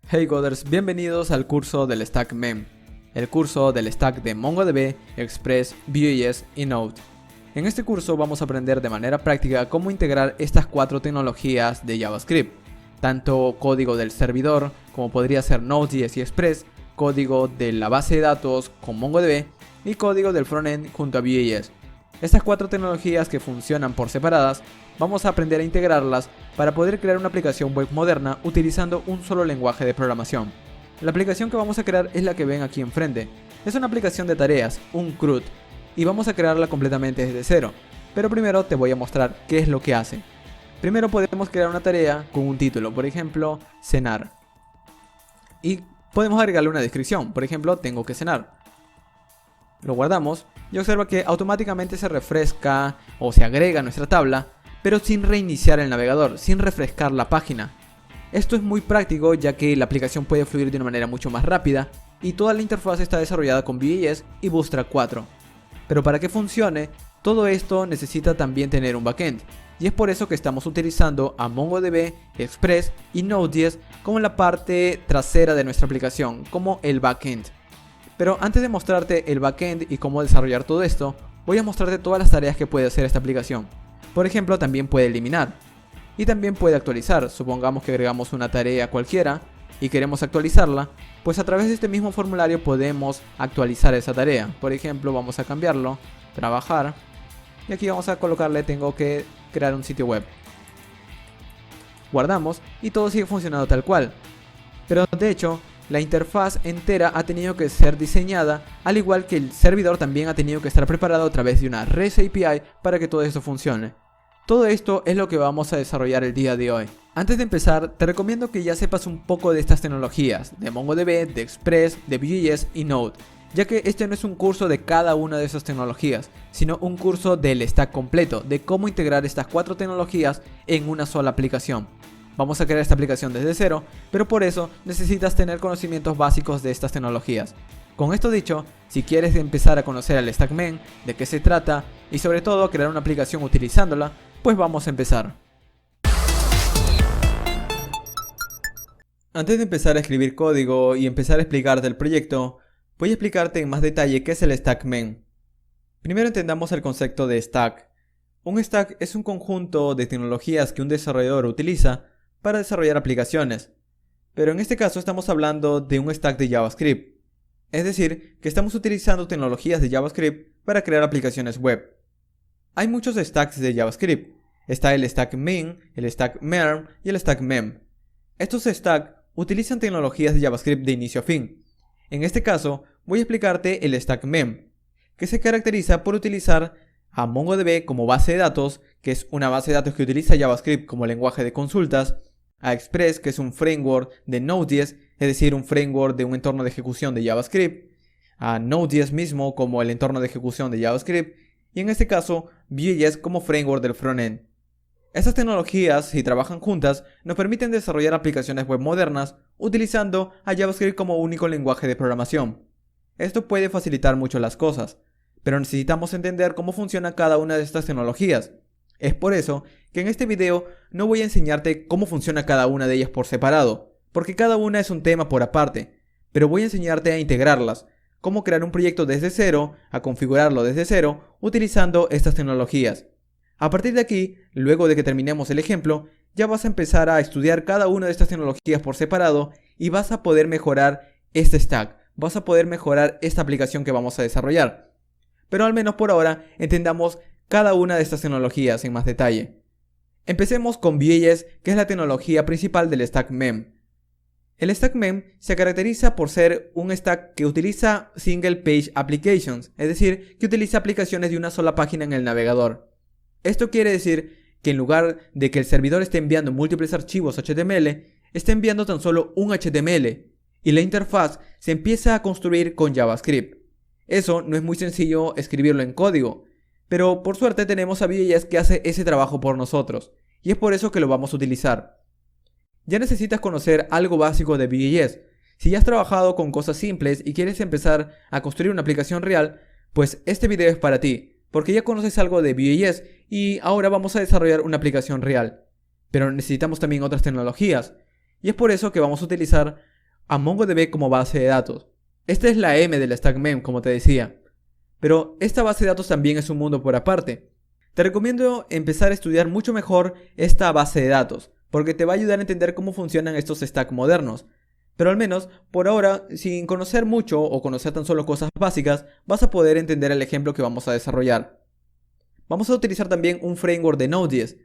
Hey Coders, bienvenidos al curso del Stack MEM, el curso del stack de MongoDB, Express, Vue.js y Node. En este curso vamos a aprender de manera práctica cómo integrar estas 4 tecnologías de JavaScript, tanto código del servidor como podría ser Node.js y Express, código de la base de datos con MongoDB y código del frontend junto a Vue.js. Estas 4 tecnologías que funcionan por separadas, vamos a aprender a integrarlas para poder crear una aplicación web moderna utilizando un solo lenguaje de programación. La aplicación que vamos a crear es la que ven aquí enfrente. Es una aplicación de tareas, un CRUD, y vamos a crearla completamente desde cero. Pero primero te voy a mostrar qué es lo que hace. Primero podemos crear una tarea con un título, por ejemplo, cenar. Y podemos agregarle una descripción, por ejemplo, tengo que cenar. Lo guardamos y observa que automáticamente se refresca o se agrega a nuestra tabla, pero sin reiniciar el navegador, sin refrescar la página. Esto es muy práctico ya que la aplicación puede fluir de una manera mucho más rápida y toda la interfaz está desarrollada con Vue.js y Bootstrap 4. Pero para que funcione, todo esto necesita también tener un backend, y es por eso que estamos utilizando a MongoDB, Express y Node.js como la parte trasera de nuestra aplicación, como el backend. Pero antes de mostrarte el backend y cómo desarrollar todo esto, voy a mostrarte todas las tareas que puede hacer esta aplicación. Por ejemplo, también puede eliminar y también puede actualizar. Supongamos que agregamos una tarea cualquiera y queremos actualizarla, pues a través de este mismo formulario podemos actualizar esa tarea. Por ejemplo, vamos a cambiarlo, trabajar, y aquí vamos a colocarle tengo que crear un sitio web. Guardamos y todo sigue funcionando tal cual. Pero de hecho, la interfaz entera ha tenido que ser diseñada, al igual que el servidor también ha tenido que estar preparado a través de una REST API para que todo esto funcione. Todo esto es lo que vamos a desarrollar el día de hoy. Antes de empezar, te recomiendo que ya sepas un poco de estas tecnologías, de MongoDB, de Express, de Vue.js y Node, ya que este no es un curso de cada una de esas tecnologías, sino un curso del stack completo, de cómo integrar estas 4 tecnologías en una sola aplicación. Vamos a crear esta aplicación desde cero, pero por eso necesitas tener conocimientos básicos de estas tecnologías. Con esto dicho, si quieres empezar a conocer al Stack MEM, de qué se trata y sobre todo crear una aplicación utilizándola, pues vamos a empezar. Antes de empezar a escribir código y empezar a explicarte el proyecto, voy a explicarte en más detalle qué es el Stack MEM. Primero entendamos el concepto de stack. Un stack es un conjunto de tecnologías que un desarrollador utiliza para desarrollar aplicaciones, pero en este caso estamos hablando de un stack de JavaScript, es decir, que estamos utilizando tecnologías de JavaScript para crear aplicaciones web. Hay muchos stacks de JavaScript, está el stack min, el stack merm y el stack mem. Estos stacks utilizan tecnologías de JavaScript de inicio a fin. En este caso voy a explicarte el stack mem, que se caracteriza por utilizar a MongoDB como base de datos, que es una base de datos que utiliza JavaScript como lenguaje de consultas, a Express, que es un framework de Node.js, es decir, un framework de un entorno de ejecución de JavaScript, a Node.js mismo como el entorno de ejecución de JavaScript, y en este caso, Vue.js como framework del frontend. Estas tecnologías, si trabajan juntas, nos permiten desarrollar aplicaciones web modernas utilizando a JavaScript como único lenguaje de programación. Esto puede facilitar mucho las cosas, pero necesitamos entender cómo funciona cada una de estas tecnologías. Es por eso que en este video no voy a enseñarte cómo funciona cada una de ellas por separado, porque cada una es un tema por aparte, pero voy a enseñarte a integrarlas, cómo crear un proyecto desde cero, a configurarlo desde cero, utilizando estas tecnologías. A partir de aquí, luego de que terminemos el ejemplo, ya vas a empezar a estudiar cada una de estas tecnologías por separado y vas a poder mejorar este stack, vas a poder mejorar esta aplicación que vamos a desarrollar. Pero al menos por ahora entendamos cada una de estas tecnologías en más detalle. Empecemos con Vue.js, que es la tecnología principal del Stack MEM. El Stack MEM se caracteriza por ser un stack que utiliza Single Page Applications, es decir, que utiliza aplicaciones de una sola página en el navegador. Esto quiere decir que en lugar de que el servidor esté enviando múltiples archivos HTML, está enviando tan solo un HTML, y la interfaz se empieza a construir con JavaScript. Eso no es muy sencillo escribirlo en código, pero por suerte tenemos a Vue.js que hace ese trabajo por nosotros, y es por eso que lo vamos a utilizar. Ya necesitas conocer algo básico de Vue.js. Si ya has trabajado con cosas simples y quieres empezar a construir una aplicación real, pues este video es para ti, porque ya conoces algo de Vue.js y ahora vamos a desarrollar una aplicación real. Pero necesitamos también otras tecnologías, y es por eso que vamos a utilizar a MongoDB como base de datos. Esta es la M del stack mem, como te decía. Pero esta base de datos también es un mundo por aparte. Te recomiendo empezar a estudiar mucho mejor esta base de datos, porque te va a ayudar a entender cómo funcionan estos stacks modernos. Pero al menos, por ahora, sin conocer mucho o conocer tan solo cosas básicas, vas a poder entender el ejemplo que vamos a desarrollar. Vamos a utilizar también un framework de Node.js.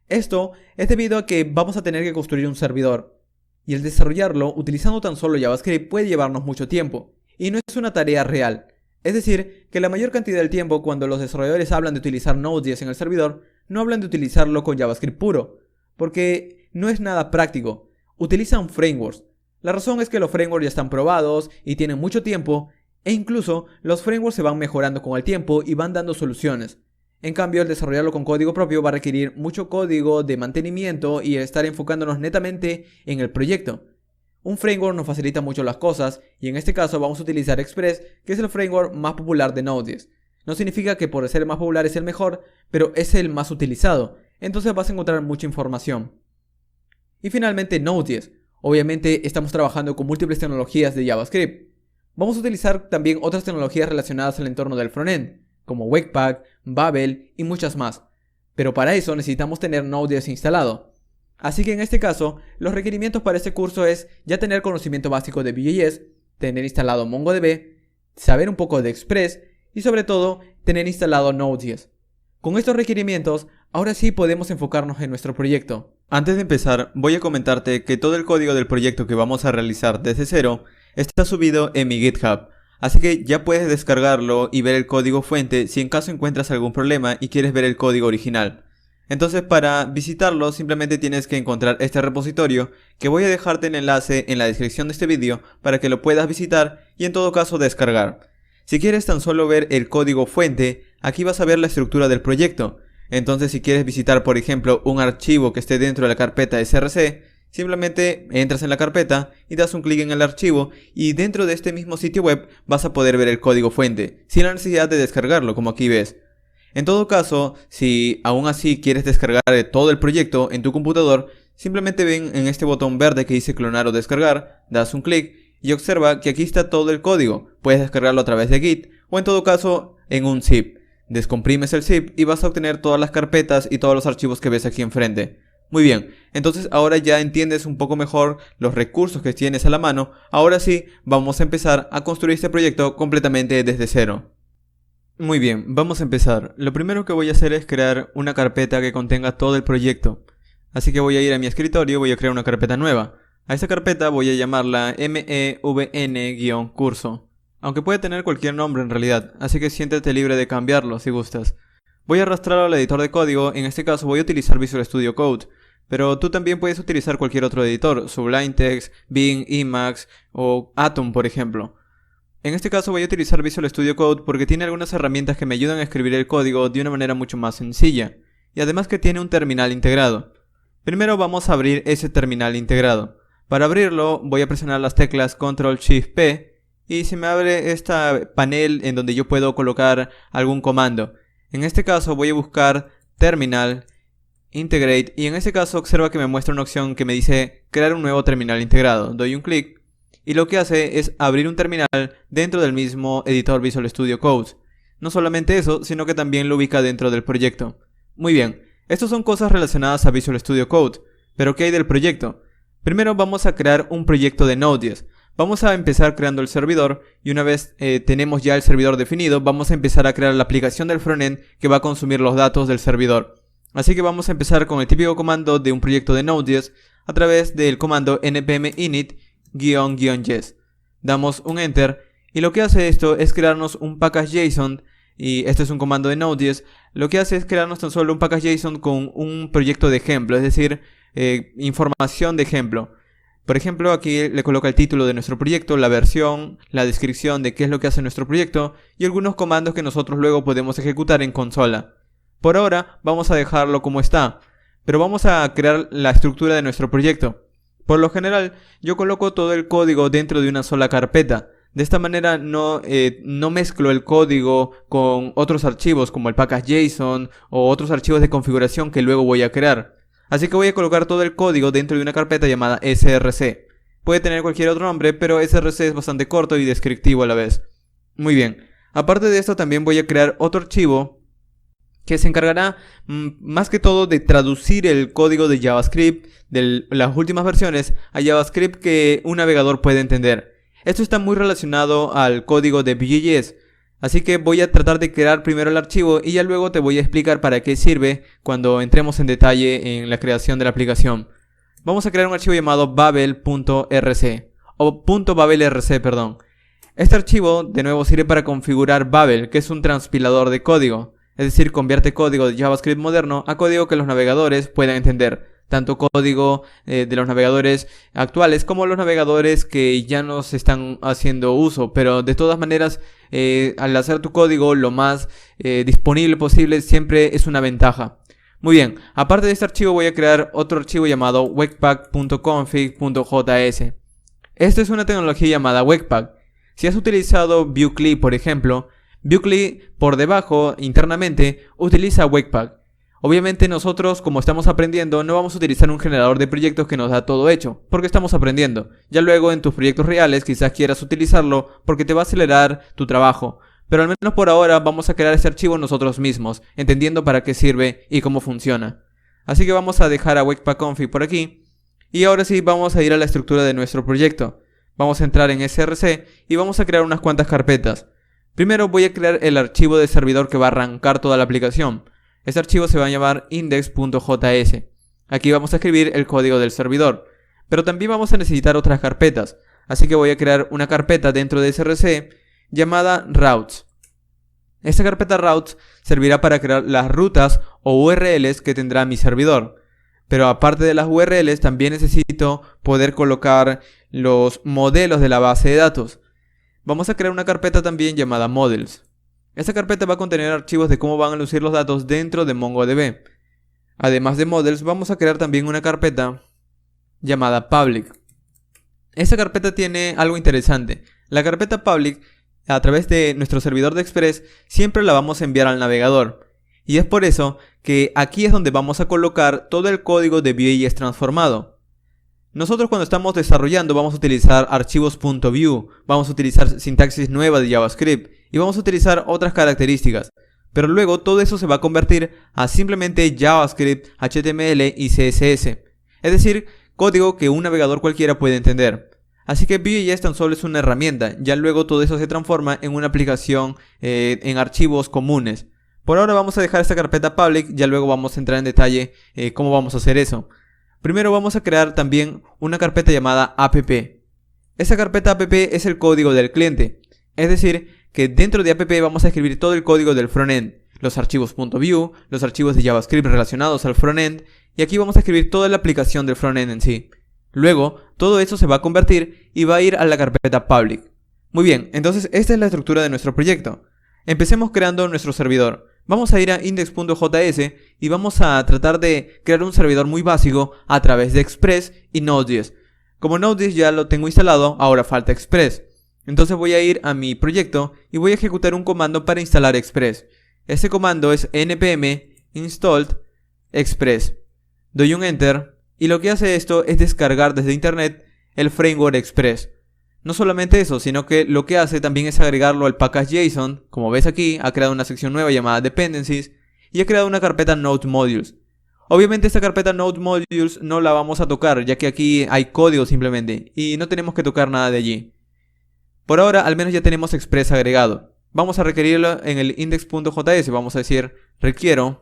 Esto es debido a que vamos a tener que construir un servidor, y el desarrollarlo utilizando tan solo JavaScript puede llevarnos mucho tiempo, y no es una tarea real. Es decir, que la mayor cantidad del tiempo cuando los desarrolladores hablan de utilizar Node.js en el servidor, no hablan de utilizarlo con JavaScript puro, porque no es nada práctico. Utilizan frameworks. La razón es que los frameworks ya están probados y tienen mucho tiempo, e incluso los frameworks se van mejorando con el tiempo y van dando soluciones. En cambio, el desarrollarlo con código propio va a requerir mucho código de mantenimiento y estar enfocándonos netamente en el proyecto. Un framework nos facilita mucho las cosas, y en este caso vamos a utilizar Express, que es el framework más popular de Node.js. No significa que por ser el más popular es el mejor, pero es el más utilizado, entonces vas a encontrar mucha información. Y finalmente Node.js. Obviamente estamos trabajando con múltiples tecnologías de JavaScript. Vamos a utilizar también otras tecnologías relacionadas al entorno del frontend, como Webpack, Babel y muchas más. Pero para eso necesitamos tener Node.js instalado. Así que en este caso, los requerimientos para este curso es ya tener conocimiento básico de Vue.js, tener instalado MongoDB, saber un poco de Express y sobre todo, tener instalado Node.js. Con estos requerimientos, ahora sí podemos enfocarnos en nuestro proyecto. Antes de empezar, voy a comentarte que todo el código del proyecto que vamos a realizar desde cero está subido en mi GitHub. Así que ya puedes descargarlo y ver el código fuente si en caso encuentras algún problema y quieres ver el código original. Entonces para visitarlo simplemente tienes que encontrar este repositorio, que voy a dejarte el enlace en la descripción de este vídeo para que lo puedas visitar y en todo caso descargar. Si quieres tan solo ver el código fuente, aquí vas a ver la estructura del proyecto. Entonces si quieres visitar por ejemplo un archivo que esté dentro de la carpeta src, simplemente entras en la carpeta y das un clic en el archivo y dentro de este mismo sitio web vas a poder ver el código fuente, sin la necesidad de descargarlo como aquí ves. En todo caso, si aún así quieres descargar todo el proyecto en tu computador, simplemente ven en este botón verde que dice clonar o descargar, das un clic y observa que aquí está todo el código. Puedes descargarlo a través de Git o en todo caso en un zip. Descomprimes el zip y vas a obtener todas las carpetas y todos los archivos que ves aquí enfrente. Muy bien, entonces ahora ya entiendes un poco mejor los recursos que tienes a la mano. Ahora sí, vamos a empezar a construir este proyecto completamente desde cero. Muy bien, vamos a empezar. Lo primero que voy a hacer es crear una carpeta que contenga todo el proyecto. Así que voy a ir a mi escritorio y voy a crear una carpeta nueva. A esta carpeta voy a llamarla mevn-curso. Aunque puede tener cualquier nombre en realidad, así que siéntete libre de cambiarlo si gustas. Voy a arrastrarlo al editor de código, en este caso voy a utilizar Visual Studio Code. Pero tú también puedes utilizar cualquier otro editor, Sublime Text, Bing, Emacs o Atom por ejemplo. En este caso voy a utilizar Visual Studio Code porque tiene algunas herramientas que me ayudan a escribir el código de una manera mucho más sencilla. Y además que tiene un terminal integrado. Primero vamos a abrir ese terminal integrado. Para abrirlo voy a presionar las teclas Ctrl-Shift-P y se me abre este panel en donde yo puedo colocar algún comando. En este caso voy a buscar Terminal, Integrate y en este caso observa que me muestra una opción que me dice crear un nuevo terminal integrado. Doy un clic. Y lo que hace es abrir un terminal dentro del mismo editor Visual Studio Code. No solamente eso, sino que también lo ubica dentro del proyecto. Muy bien, estas son cosas relacionadas a Visual Studio Code, pero ¿qué hay del proyecto? Primero vamos a crear un proyecto de Node.js. Vamos a empezar creando el servidor y una vez tenemos ya el servidor definido, vamos a empezar a crear la aplicación del frontend que va a consumir los datos del servidor. Así que vamos a empezar con el típico comando de un proyecto de Node.js a través del comando npm init --yes. Damos un enter y lo que hace esto es crearnos un package JSON y este es un comando de Node.js. Lo que hace es crearnos tan solo un package JSON con un proyecto de ejemplo, es decir, información de ejemplo. Por ejemplo, aquí le coloca el título de nuestro proyecto, la versión, la descripción de qué es lo que hace nuestro proyecto y algunos comandos que nosotros luego podemos ejecutar en consola. Por ahora vamos a dejarlo como está, pero vamos a crear la estructura de nuestro proyecto. Por lo general, yo coloco todo el código dentro de una sola carpeta. De esta manera no mezclo el código con otros archivos como el package JSON o otros archivos de configuración que luego voy a crear. Así que voy a colocar todo el código dentro de una carpeta llamada src. puede tener cualquier otro nombre, pero src es bastante corto y descriptivo a la vez. Muy bien, aparte de esto también voy a crear otro archivo que se encargará más que todo de traducir el código de JavaScript de las últimas versiones a JavaScript que un navegador puede entender. Esto está muy relacionado al código de Vue.js, así que voy a tratar de crear primero el archivo y ya luego te voy a explicar para qué sirve cuando entremos en detalle en la creación de la aplicación. Vamos a crear un archivo llamado babel.rc o .babelrc, perdón. Este archivo de nuevo sirve para configurar Babel, que es un transpilador de código. Es decir, convierte código de JavaScript moderno a código que los navegadores puedan entender. Tanto código de los navegadores actuales como los navegadores que ya no se están haciendo uso. Pero de todas maneras, al hacer tu código lo más disponible posible siempre es una ventaja. Muy bien, aparte de este archivo voy a crear otro archivo llamado webpack.config.js. Esta es una tecnología llamada Webpack. Si has utilizado Vue.cli, por ejemplo, Vue.cli por debajo, internamente, utiliza Webpack. Obviamente nosotros, como estamos aprendiendo, no vamos a utilizar un generador de proyectos que nos da todo hecho, porque estamos aprendiendo. Ya luego en tus proyectos reales quizás quieras utilizarlo porque te va a acelerar tu trabajo. Pero al menos por ahora vamos a crear este archivo nosotros mismos, entendiendo para qué sirve y cómo funciona. Así que vamos a dejar a Webpack config por aquí. Y ahora sí vamos a ir a la estructura de nuestro proyecto. Vamos a entrar en src y vamos a crear unas cuantas carpetas. Primero voy a crear el archivo de servidor que va a arrancar toda la aplicación. Este archivo se va a llamar index.js. Aquí vamos a escribir el código del servidor. Pero también vamos a necesitar otras carpetas. Así que voy a crear una carpeta dentro de src llamada routes. Esta carpeta routes servirá para crear las rutas o URLs que tendrá mi servidor. Pero aparte de las URLs también necesito poder colocar los modelos de la base de datos. Vamos a crear una carpeta también llamada models. Esta carpeta va a contener archivos de cómo van a lucir los datos dentro de MongoDB. Además de models, vamos a crear también una carpeta llamada public. Esta carpeta tiene algo interesante. La carpeta public, a través de nuestro servidor de Express, siempre la vamos a enviar al navegador. Y es por eso que aquí es donde vamos a colocar todo el código de Vue.js transformado. Nosotros cuando estamos desarrollando vamos a utilizar archivos.vue, vamos a utilizar sintaxis nueva de JavaScript y vamos a utilizar otras características. Pero luego todo eso se va a convertir a simplemente JavaScript, HTML y CSS. Es decir, código que un navegador cualquiera puede entender. Así que Vue.js tan solo es una herramienta, ya luego todo eso se transforma en una aplicación en archivos comunes. Por ahora vamos a dejar esta carpeta public, ya luego vamos a entrar en detalle cómo vamos a hacer eso. Primero vamos a crear también una carpeta llamada app. Esta carpeta app es el código del cliente. Es decir, que dentro de app vamos a escribir todo el código del frontend, los archivos .vue, los archivos de JavaScript relacionados al frontend, y aquí vamos a escribir toda la aplicación del frontend en sí. Luego, todo eso se va a convertir y va a ir a la carpeta public. Muy bien, entonces esta es la estructura de nuestro proyecto. Empecemos creando nuestro servidor. Vamos a ir a index.js y vamos a tratar de crear un servidor muy básico a través de Express y Node.js. Como Node.js ya lo tengo instalado, ahora falta Express. Entonces voy a ir a mi proyecto y voy a ejecutar un comando para instalar Express. Este comando es npm installed express. Doy un enter y lo que hace esto es descargar desde internet el framework Express. No solamente eso, sino que lo que hace también es agregarlo al package JSON. Como ves aquí, ha creado una sección nueva llamada Dependencies y ha creado una carpeta Node Modules. Obviamente esta carpeta Node Modules no la vamos a tocar, ya que aquí hay código simplemente y no tenemos que tocar nada de allí. Por ahora, al menos ya tenemos Express agregado. Vamos a requerirlo en el index.js. Vamos a decir requiero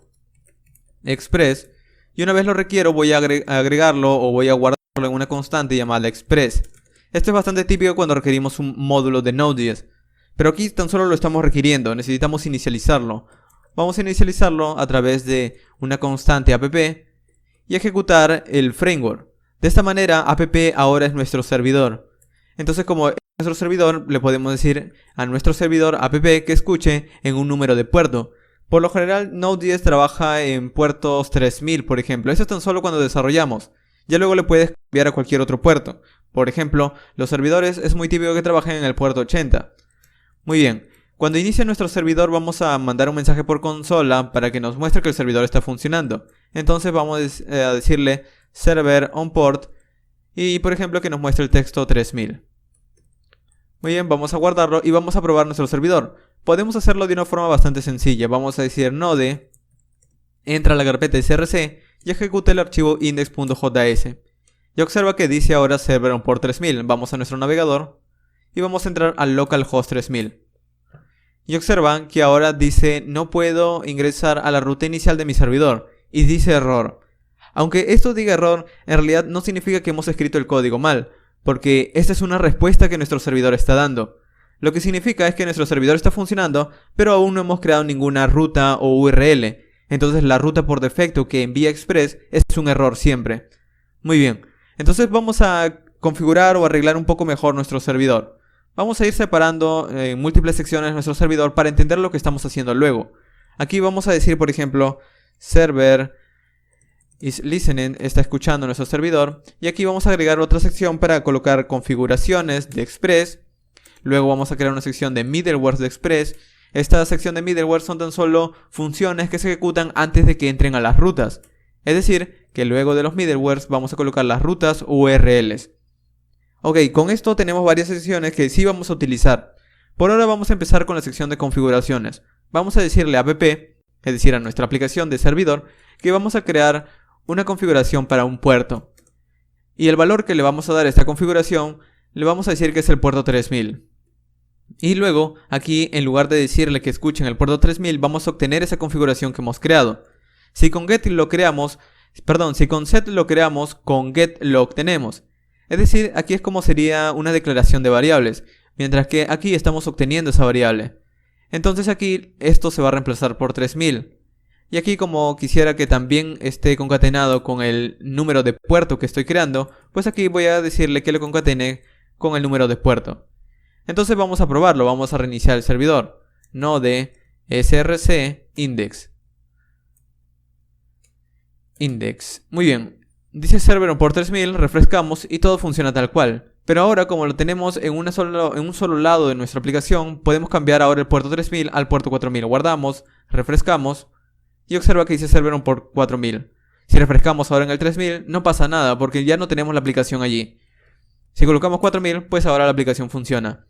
Express. Y una vez lo requiero, voy a agregarlo o voy a guardarlo en una constante llamada Express. Esto es bastante típico cuando requerimos un módulo de Node.js. Pero aquí tan solo lo estamos requiriendo, necesitamos inicializarlo. Vamos a inicializarlo a través de una constante app y ejecutar el framework. De esta manera, app ahora es nuestro servidor. Entonces, como es nuestro servidor, le podemos decir a nuestro servidor app que escuche en un número de puerto. Por lo general, Node.js trabaja en puertos 3000, por ejemplo. Eso es tan solo cuando desarrollamos. Ya luego le puedes cambiar a cualquier otro puerto. Por ejemplo, los servidores es muy típico que trabajen en el puerto 80. Muy bien, cuando inicie nuestro servidor vamos a mandar un mensaje por consola para que nos muestre que el servidor está funcionando. Entonces vamos a decirle server on port y por ejemplo que nos muestre el texto 3000. Muy bien, vamos a guardarlo y vamos a probar nuestro servidor. Podemos hacerlo de una forma bastante sencilla. Vamos a decir node, entra a la carpeta src y ejecuta el archivo index.js. Y observa que dice ahora server on port 3000. Vamos a nuestro navegador y vamos a entrar al localhost 3000. Y observan que ahora dice no puedo ingresar a la ruta inicial de mi servidor y dice error. Aunque esto diga error, en realidad no significa que hemos escrito el código mal, porque esta es una respuesta que nuestro servidor está dando. Lo que significa es que nuestro servidor está funcionando, pero aún no hemos creado ninguna ruta o URL. Entonces la ruta por defecto que envía Express es un error siempre. Muy bien, entonces vamos a configurar o arreglar un poco mejor nuestro servidor. Vamos a ir separando en múltiples secciones nuestro servidor para entender lo que estamos haciendo luego. Aquí vamos a decir, por ejemplo, server is listening, está escuchando nuestro servidor. Y aquí vamos a agregar otra sección para colocar configuraciones de Express. Luego vamos a crear una sección de middleware de Express. Esta sección de middleware son tan solo funciones que se ejecutan antes de que entren a las rutas. Es decir, que luego de los middlewares vamos a colocar las rutas URLs. Ok, con esto tenemos varias secciones que sí vamos a utilizar. Por ahora vamos a empezar con la sección de configuraciones. Vamos a decirle a app, es decir, a nuestra aplicación de servidor, que vamos a crear una configuración para un puerto. Y el valor que le vamos a dar a esta configuración, le vamos a decir que es el puerto 3000. Y luego, aquí, en lugar de decirle que escuchen el puerto 3000, vamos a obtener esa configuración que hemos creado. Si con set lo creamos, con get lo obtenemos. Es decir, aquí es como sería una declaración de variables, mientras que aquí estamos obteniendo esa variable. Entonces aquí esto se va a reemplazar por 3000. Y aquí, como quisiera que también esté concatenado con el número de puerto que estoy creando, pues aquí voy a decirle que lo concatene con el número de puerto. Entonces vamos a probarlo, vamos a reiniciar el servidor. Node src index. Muy bien. Dice server on port 3000, refrescamos y todo funciona tal cual. Pero ahora, como lo tenemos en un solo lado de nuestra aplicación, podemos cambiar ahora el puerto 3000 al puerto 4000. Guardamos, refrescamos y observa que dice server on port 4000. Si refrescamos ahora en el 3000, no pasa nada porque ya no tenemos la aplicación allí. Si colocamos 4000, pues ahora la aplicación funciona.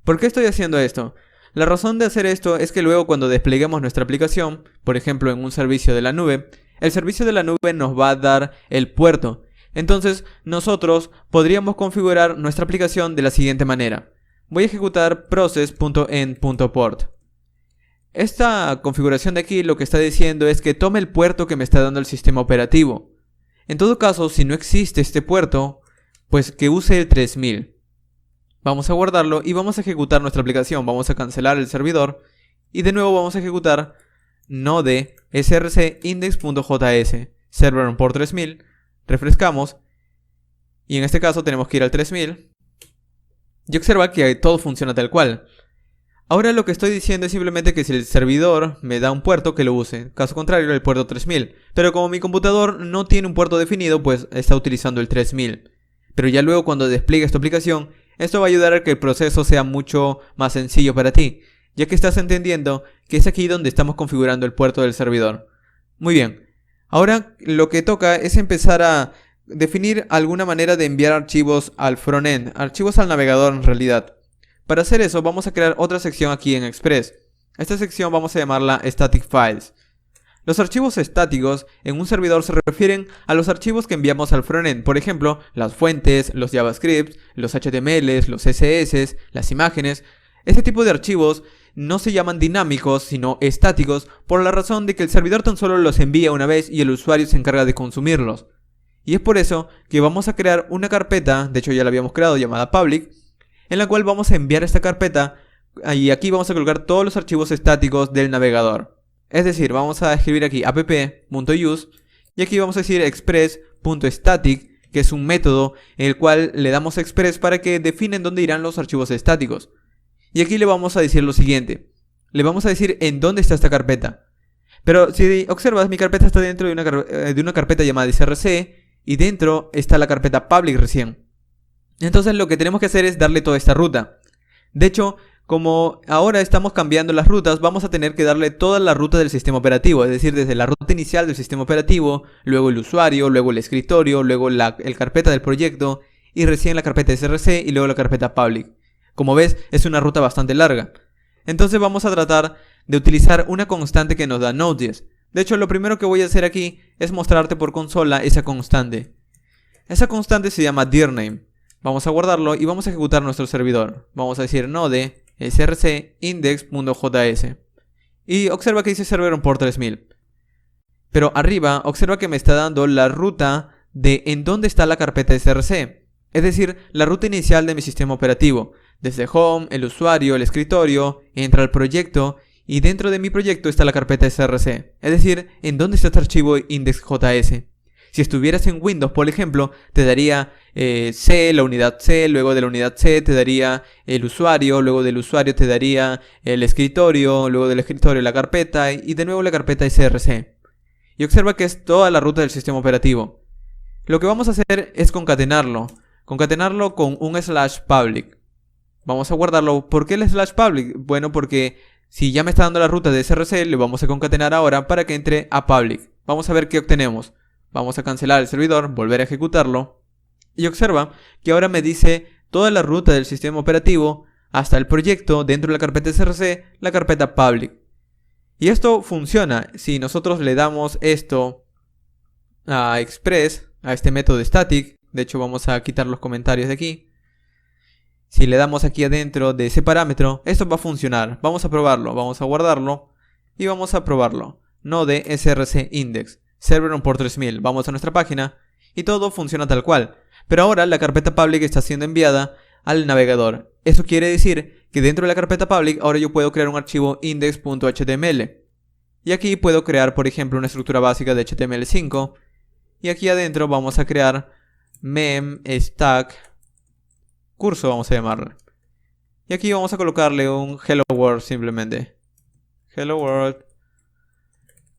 ¿Por qué estoy haciendo esto? La razón de hacer esto es que luego cuando despleguemos nuestra aplicación, por ejemplo en un servicio de la nube, el servicio de la nube nos va a dar el puerto. Entonces nosotros podríamos configurar nuestra aplicación de la siguiente manera. Voy a ejecutar process.end.port. Esta configuración de aquí lo que está diciendo es que tome el puerto que me está dando el sistema operativo. En todo caso, si no existe este puerto, pues que use el 3000. Vamos a guardarlo y vamos a ejecutar nuestra aplicación. Vamos a cancelar el servidor y de nuevo vamos a ejecutar node src index.js server on port 3000. Refrescamos y en este caso tenemos que ir al 3000 y observa que todo funciona tal cual. Ahora lo que estoy diciendo es simplemente que si el servidor me da un puerto, que lo use. Caso contrario, el puerto 3000. Pero como mi computador no tiene un puerto definido, pues está utilizando el 3000. Pero ya luego cuando despliegues tu aplicación, esto va a ayudar a que el proceso sea mucho más sencillo para ti, ya que estás entendiendo que es aquí donde estamos configurando el puerto del servidor. Muy bien. Ahora lo que toca es empezar a definir alguna manera de enviar archivos al frontend, archivos al navegador en realidad. Para hacer eso vamos a crear otra sección aquí en Express. Esta sección vamos a llamarla Static Files. Los archivos estáticos en un servidor se refieren a los archivos que enviamos al frontend. Por ejemplo, las fuentes, los JavaScript, los HTMLs, los CSS, las imágenes. Este tipo de archivos no se llaman dinámicos, sino estáticos, por la razón de que el servidor tan solo los envía una vez y el usuario se encarga de consumirlos. Y es por eso que vamos a crear una carpeta, de hecho ya la habíamos creado, llamada public, en la cual vamos a enviar esta carpeta y aquí vamos a colocar todos los archivos estáticos del navegador. Es decir, vamos a escribir aquí app.use y aquí vamos a decir express.static, que es un método en el cual le damos a Express para que definen dónde irán los archivos estáticos. Y aquí le vamos a decir lo siguiente. Le vamos a decir en dónde está esta carpeta. Pero si observas, mi carpeta está dentro de una carpeta llamada src y dentro está la carpeta public recién. Entonces lo que tenemos que hacer es darle toda esta ruta. De hecho, como ahora estamos cambiando las rutas, vamos a tener que darle toda la ruta del sistema operativo. Es decir, desde la ruta inicial del sistema operativo, luego el usuario, luego el escritorio, luego el carpeta del proyecto y recién la carpeta src y luego la carpeta public. Como ves, es una ruta bastante larga. Entonces vamos a tratar de utilizar una constante que nos da Node.js. De hecho, lo primero que voy a hacer aquí es mostrarte por consola esa constante. Esa constante se llama dirname. Vamos a guardarlo y vamos a ejecutar nuestro servidor. Vamos a decir node src index.js. Y observa que dice server on port 3000. Pero arriba, observa que me está dando la ruta de en dónde está la carpeta src. Es decir, la ruta inicial de mi sistema operativo. Desde home, el usuario, el escritorio, entra al proyecto y dentro de mi proyecto está la carpeta src. Es decir, en dónde está este archivo index.js. Si estuvieras en Windows, por ejemplo, te daría C, la unidad C, luego de la unidad C te daría el usuario, luego del usuario te daría el escritorio, luego del escritorio la carpeta y de nuevo la carpeta src. Y observa que es toda la ruta del sistema operativo. Lo que vamos a hacer es concatenarlo con un slash public. Vamos a guardarlo. ¿Por qué el slash public? Bueno, porque si ya me está dando la ruta de src, le vamos a concatenar ahora para que entre a public. Vamos a ver qué obtenemos. Vamos a cancelar el servidor, volver a ejecutarlo. Y observa que ahora me dice toda la ruta del sistema operativo hasta el proyecto dentro de la carpeta src, la carpeta public. Y esto funciona si nosotros le damos esto a express, a este método static. De hecho, vamos a quitar los comentarios de aquí. Si le damos aquí adentro de ese parámetro, esto va a funcionar. Vamos a probarlo, vamos a guardarlo y vamos a probarlo. Node src index, server on port 3000. Vamos a nuestra página y todo funciona tal cual. Pero ahora la carpeta public está siendo enviada al navegador. Eso quiere decir que dentro de la carpeta public ahora yo puedo crear un archivo index.html. Y aquí puedo crear, por ejemplo, una estructura básica de HTML5. Y aquí adentro vamos a crear mem stack curso, vamos a llamarle. Y aquí vamos a colocarle un hello world simplemente. Hello world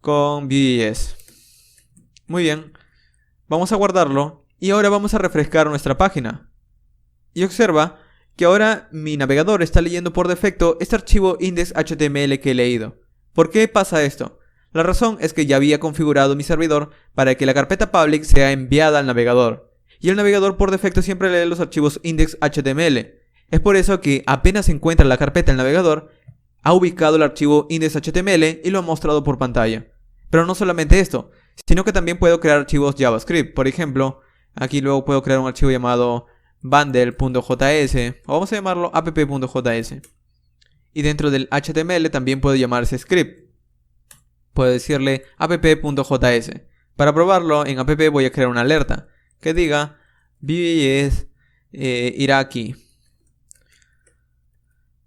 con Vue.js. Muy bien. Vamos a guardarlo y ahora vamos a refrescar nuestra página. Y observa que ahora mi navegador está leyendo por defecto este archivo index.html que he leído. ¿Por qué pasa esto? La razón es que ya había configurado mi servidor para que la carpeta public sea enviada al navegador. Y el navegador por defecto siempre lee los archivos index.html. Es por eso que apenas encuentra la carpeta en el navegador, ha ubicado el archivo index.html y lo ha mostrado por pantalla. Pero no solamente esto, sino que también puedo crear archivos JavaScript. Por ejemplo, aquí luego puedo crear un archivo llamado bundle.js o vamos a llamarlo app.js. Y dentro del HTML también puedo llamar ese script. Puedo decirle app.js. Para probarlo en app voy a crear una alerta que diga Vue.js irá aquí.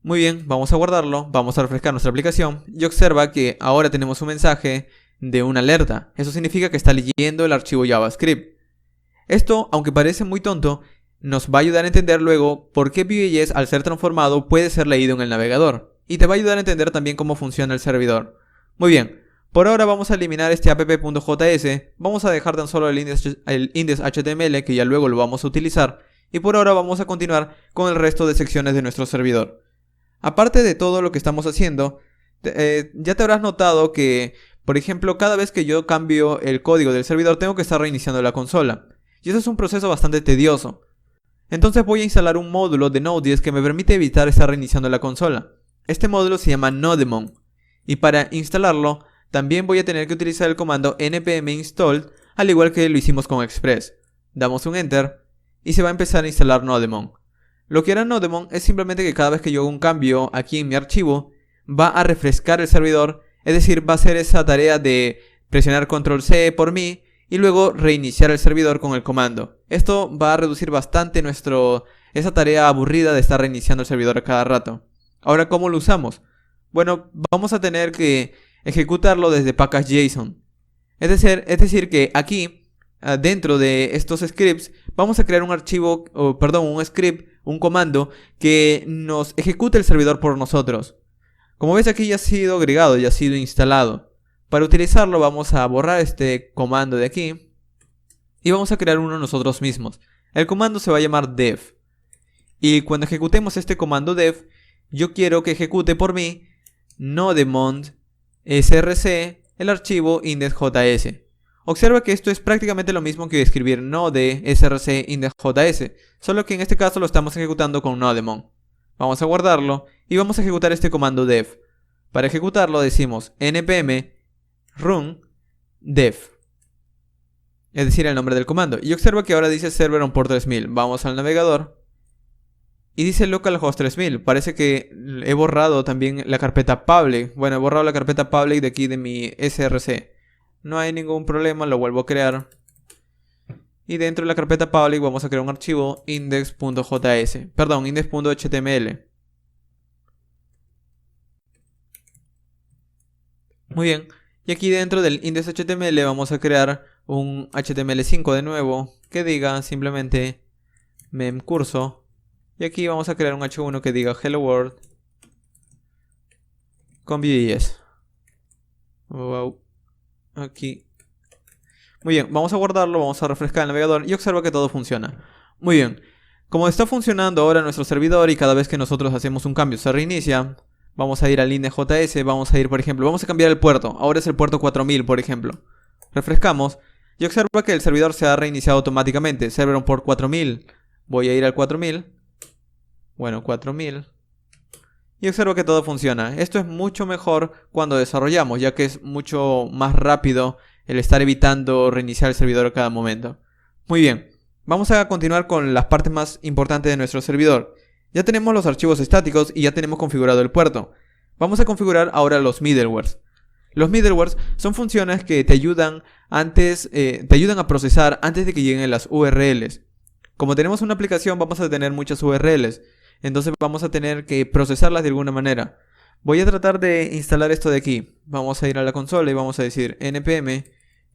Muy bien, vamos a guardarlo, vamos a refrescar nuestra aplicación y observa que ahora tenemos un mensaje de una alerta. Eso significa que está leyendo el archivo JavaScript. Esto, aunque parece muy tonto, nos va a ayudar a entender luego por qué Vue.js al ser transformado puede ser leído en el navegador. Y te va a ayudar a entender también cómo funciona el servidor. Muy bien, por ahora vamos a eliminar este app.js, vamos a dejar tan solo el index.html que ya luego lo vamos a utilizar. Y por ahora vamos a continuar con el resto de secciones de nuestro servidor. Aparte de todo lo que estamos haciendo, ya te habrás notado que, por ejemplo, cada vez que yo cambio el código del servidor tengo que estar reiniciando la consola. Y eso es un proceso bastante tedioso. Entonces voy a instalar un módulo de Node.js que me permite evitar estar reiniciando la consola. Este módulo se llama Nodemon. Y para instalarlo, también voy a tener que utilizar el comando npm install, al igual que lo hicimos con Express. Damos un enter y se va a empezar a instalar Nodemon. Lo que hará Nodemon es simplemente que cada vez que yo hago un cambio aquí en mi archivo, va a refrescar el servidor, es decir, va a hacer esa tarea de presionar control C por mí y luego reiniciar el servidor con el comando. Esto va a reducir bastante esa tarea aburrida de estar reiniciando el servidor a cada rato. Ahora, ¿cómo lo usamos? Bueno, vamos a tener que ejecutarlo desde package.json. Es decir que aquí, dentro de estos scripts, vamos a crear un script, un comando que nos ejecute el servidor por nosotros. Como ves, aquí ya ha sido agregado, ya ha sido instalado. Para utilizarlo vamos a borrar este comando de aquí y vamos a crear uno nosotros mismos. El comando se va a llamar dev. Y cuando ejecutemos este comando dev, yo quiero que ejecute por mí nodemon src el archivo index.js. Observa que esto es prácticamente lo mismo que escribir node src index.js, solo que en este caso lo estamos ejecutando con nodemon. Vamos a guardarlo y vamos a ejecutar este comando def. Para ejecutarlo decimos npm run def, es decir, el nombre del comando. Y observa que ahora dice server on port 3000. Vamos al navegador y dice localhost 3000. Parece que he borrado también la carpeta public. Bueno, he borrado la carpeta public de aquí de mi src. No hay ningún problema, lo vuelvo a crear. Y dentro de la carpeta public vamos a crear un archivo index.js. Perdón, index.html. Muy bien. Y aquí dentro del index.html vamos a crear un HTML5 de nuevo que diga simplemente memcurso. Y aquí vamos a crear un H1 que diga hello world con Vue.js. Wow. Aquí. Muy bien, vamos a guardarlo, vamos a refrescar el navegador y observa que todo funciona. Muy bien. Como está funcionando ahora nuestro servidor y cada vez que nosotros hacemos un cambio se reinicia, vamos a ir al index.js, vamos a ir, por ejemplo, vamos a cambiar el puerto. Ahora es el puerto 4000, por ejemplo. Refrescamos y observa que el servidor se ha reiniciado automáticamente. Server on port 4000. Voy a ir al 4000. Bueno, 4000. Y observo que todo funciona. Esto es mucho mejor cuando desarrollamos, ya que es mucho más rápido el estar evitando reiniciar el servidor a cada momento. Muy bien, vamos a continuar con las partes más importantes de nuestro servidor. Ya tenemos los archivos estáticos y ya tenemos configurado el puerto. Vamos a configurar ahora los middlewares. Los middlewares son funciones que te ayudan a procesar antes de que lleguen las URLs. Como tenemos una aplicación, vamos a tener muchas URLs. Entonces vamos a tener que procesarlas de alguna manera. Voy a tratar de instalar esto de aquí. Vamos a ir a la consola y vamos a decir npm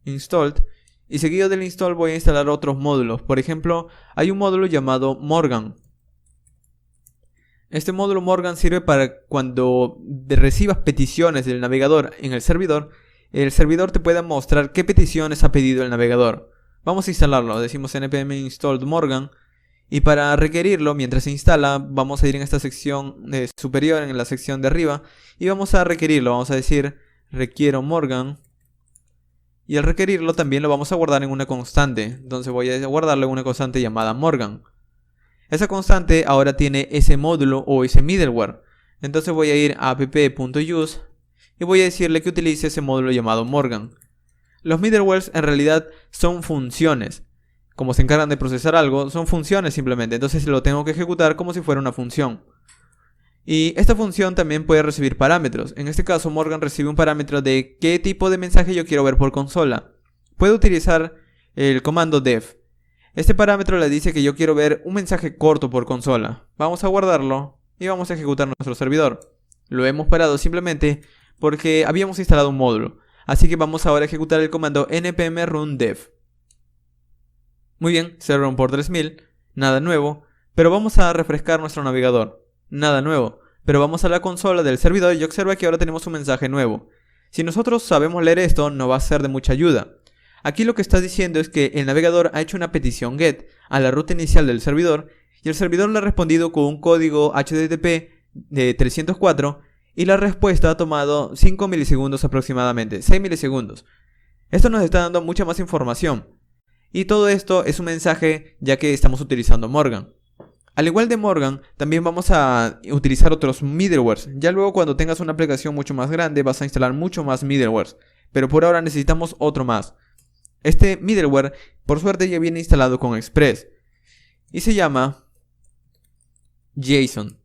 installed. Y seguido del install voy a instalar otros módulos. Por ejemplo, hay un módulo llamado Morgan. Este módulo Morgan sirve para cuando recibas peticiones del navegador en el servidor te pueda mostrar qué peticiones ha pedido el navegador. Vamos a instalarlo. Decimos npm installed Morgan. Y para requerirlo, mientras se instala, vamos a ir en esta sección superior, en la sección de arriba, y vamos a requerirlo. Vamos a decir requiero Morgan. Y al requerirlo también lo vamos a guardar en una constante. Entonces voy a guardarlo en una constante llamada Morgan. Esa constante ahora tiene ese módulo o ese middleware. Entonces voy a ir a app.use y voy a decirle que utilice ese módulo llamado Morgan. Los middlewares en realidad son funciones. Como se encargan de procesar algo, son funciones simplemente. Entonces lo tengo que ejecutar como si fuera una función. Y esta función también puede recibir parámetros. En este caso Morgan recibe un parámetro de qué tipo de mensaje yo quiero ver por consola. Puedo utilizar el comando def. Este parámetro le dice que yo quiero ver un mensaje corto por consola. Vamos a guardarlo y vamos a ejecutar nuestro servidor. Lo hemos parado simplemente porque habíamos instalado un módulo. Así que vamos ahora a ejecutar el comando npm run def. Muy bien, server on port 3000, nada nuevo, pero vamos a refrescar nuestro navegador. Nada nuevo, pero vamos a la consola del servidor y observa que ahora tenemos un mensaje nuevo. Si nosotros sabemos leer esto, no va a ser de mucha ayuda. Aquí lo que está diciendo es que el navegador ha hecho una petición GET a la ruta inicial del servidor y el servidor le ha respondido con un código HTTP de 304 y la respuesta ha tomado 5 milisegundos aproximadamente, 6 milisegundos. Esto nos está dando mucha más información. Y todo esto es un mensaje ya que estamos utilizando Morgan. Al igual de Morgan, también vamos a utilizar otros middlewares. Ya luego cuando tengas una aplicación mucho más grande vas a instalar mucho más middlewares. Pero por ahora necesitamos otro más. Este middleware por suerte ya viene instalado con Express. Y se llama JSON.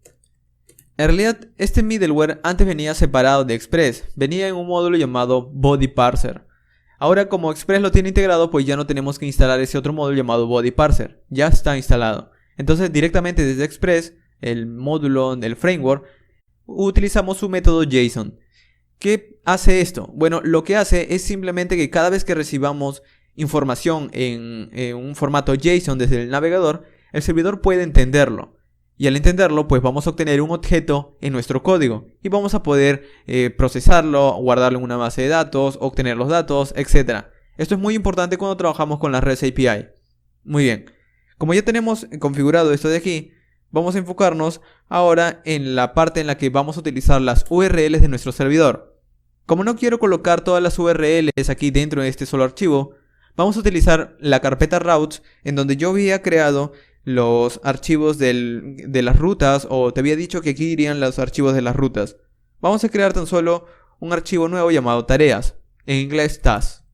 En realidad este middleware antes venía separado de Express. Venía en un módulo llamado Body Parser. Ahora como Express lo tiene integrado, pues ya no tenemos que instalar ese otro módulo llamado Body Parser. Ya está instalado. Entonces directamente desde Express, el módulo del framework, utilizamos su método JSON. ¿Qué hace esto? Bueno, lo que hace es simplemente que cada vez que recibamos información en un formato JSON desde el navegador, el servidor puede entenderlo. Y al entenderlo, pues vamos a obtener un objeto en nuestro código y vamos a poder procesarlo, guardarlo en una base de datos, obtener los datos, etc. Esto es muy importante cuando trabajamos con la REST API. Muy bien, como ya tenemos configurado esto de aquí, vamos a enfocarnos ahora en la parte en la que vamos a utilizar las URLs de nuestro servidor. Como no quiero colocar todas las URLs aquí dentro de este solo archivo, vamos a utilizar la carpeta routes en donde yo había creado los archivos de las rutas, o te había dicho que aquí irían los archivos de las rutas. Vamos a crear tan solo un archivo nuevo llamado tareas, en inglés tasks.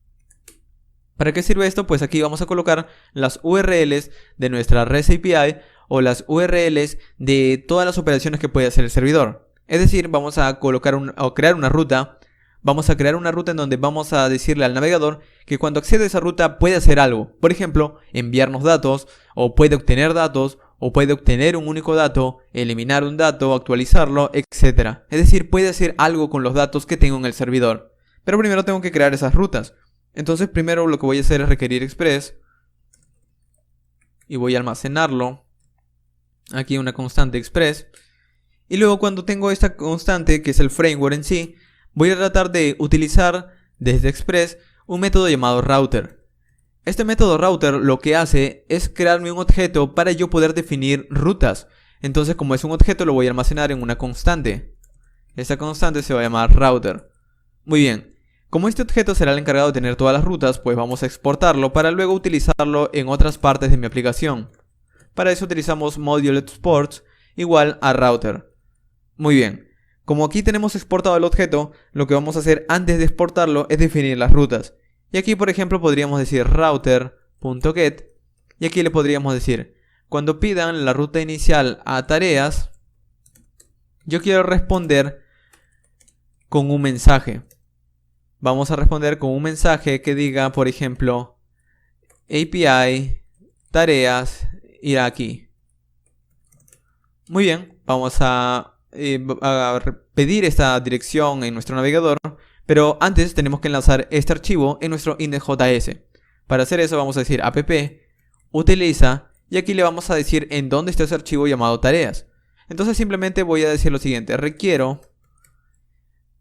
¿Para qué sirve esto? Pues aquí vamos a colocar las URLs de nuestra REST API o las URLs de todas las operaciones que puede hacer el servidor. Es decir, vamos a crear una ruta. Vamos a crear una ruta en donde vamos a decirle al navegador que cuando accede a esa ruta puede hacer algo. Por ejemplo, enviarnos datos, o puede obtener datos, o puede obtener un único dato, eliminar un dato, actualizarlo, etc. Es decir, puede hacer algo con los datos que tengo en el servidor. Pero primero tengo que crear esas rutas. Entonces primero lo que voy a hacer es requerir express. Y voy a almacenarlo. Aquí una constante express. Y luego cuando tengo esta constante, que es el framework en sí, voy a tratar de utilizar desde express un método llamado router. Este método router lo que hace es crearme un objeto para yo poder definir rutas. Entonces, como es un objeto, lo voy a almacenar en una constante. Esta constante se va a llamar router. Muy bien. Como este objeto será el encargado de tener todas las rutas, pues vamos a exportarlo para luego utilizarlo en otras partes de mi aplicación. Para eso utilizamos module exports igual a router. Muy bien. Como aquí tenemos exportado el objeto, lo que vamos a hacer antes de exportarlo es definir las rutas. Y aquí, por ejemplo, podríamos decir router.get. Y aquí le podríamos decir, cuando pidan la ruta inicial a tareas, yo quiero responder con un mensaje. Vamos a responder con un mensaje que diga, por ejemplo, API tareas irá aquí. Muy bien, vamos a pedir esta dirección en nuestro navegador, pero antes tenemos que enlazar este archivo en nuestro index.js. Para hacer eso vamos a decir app utiliza, y aquí le vamos a decir en dónde está ese archivo llamado tareas. Entonces simplemente voy a decir lo siguiente: requiero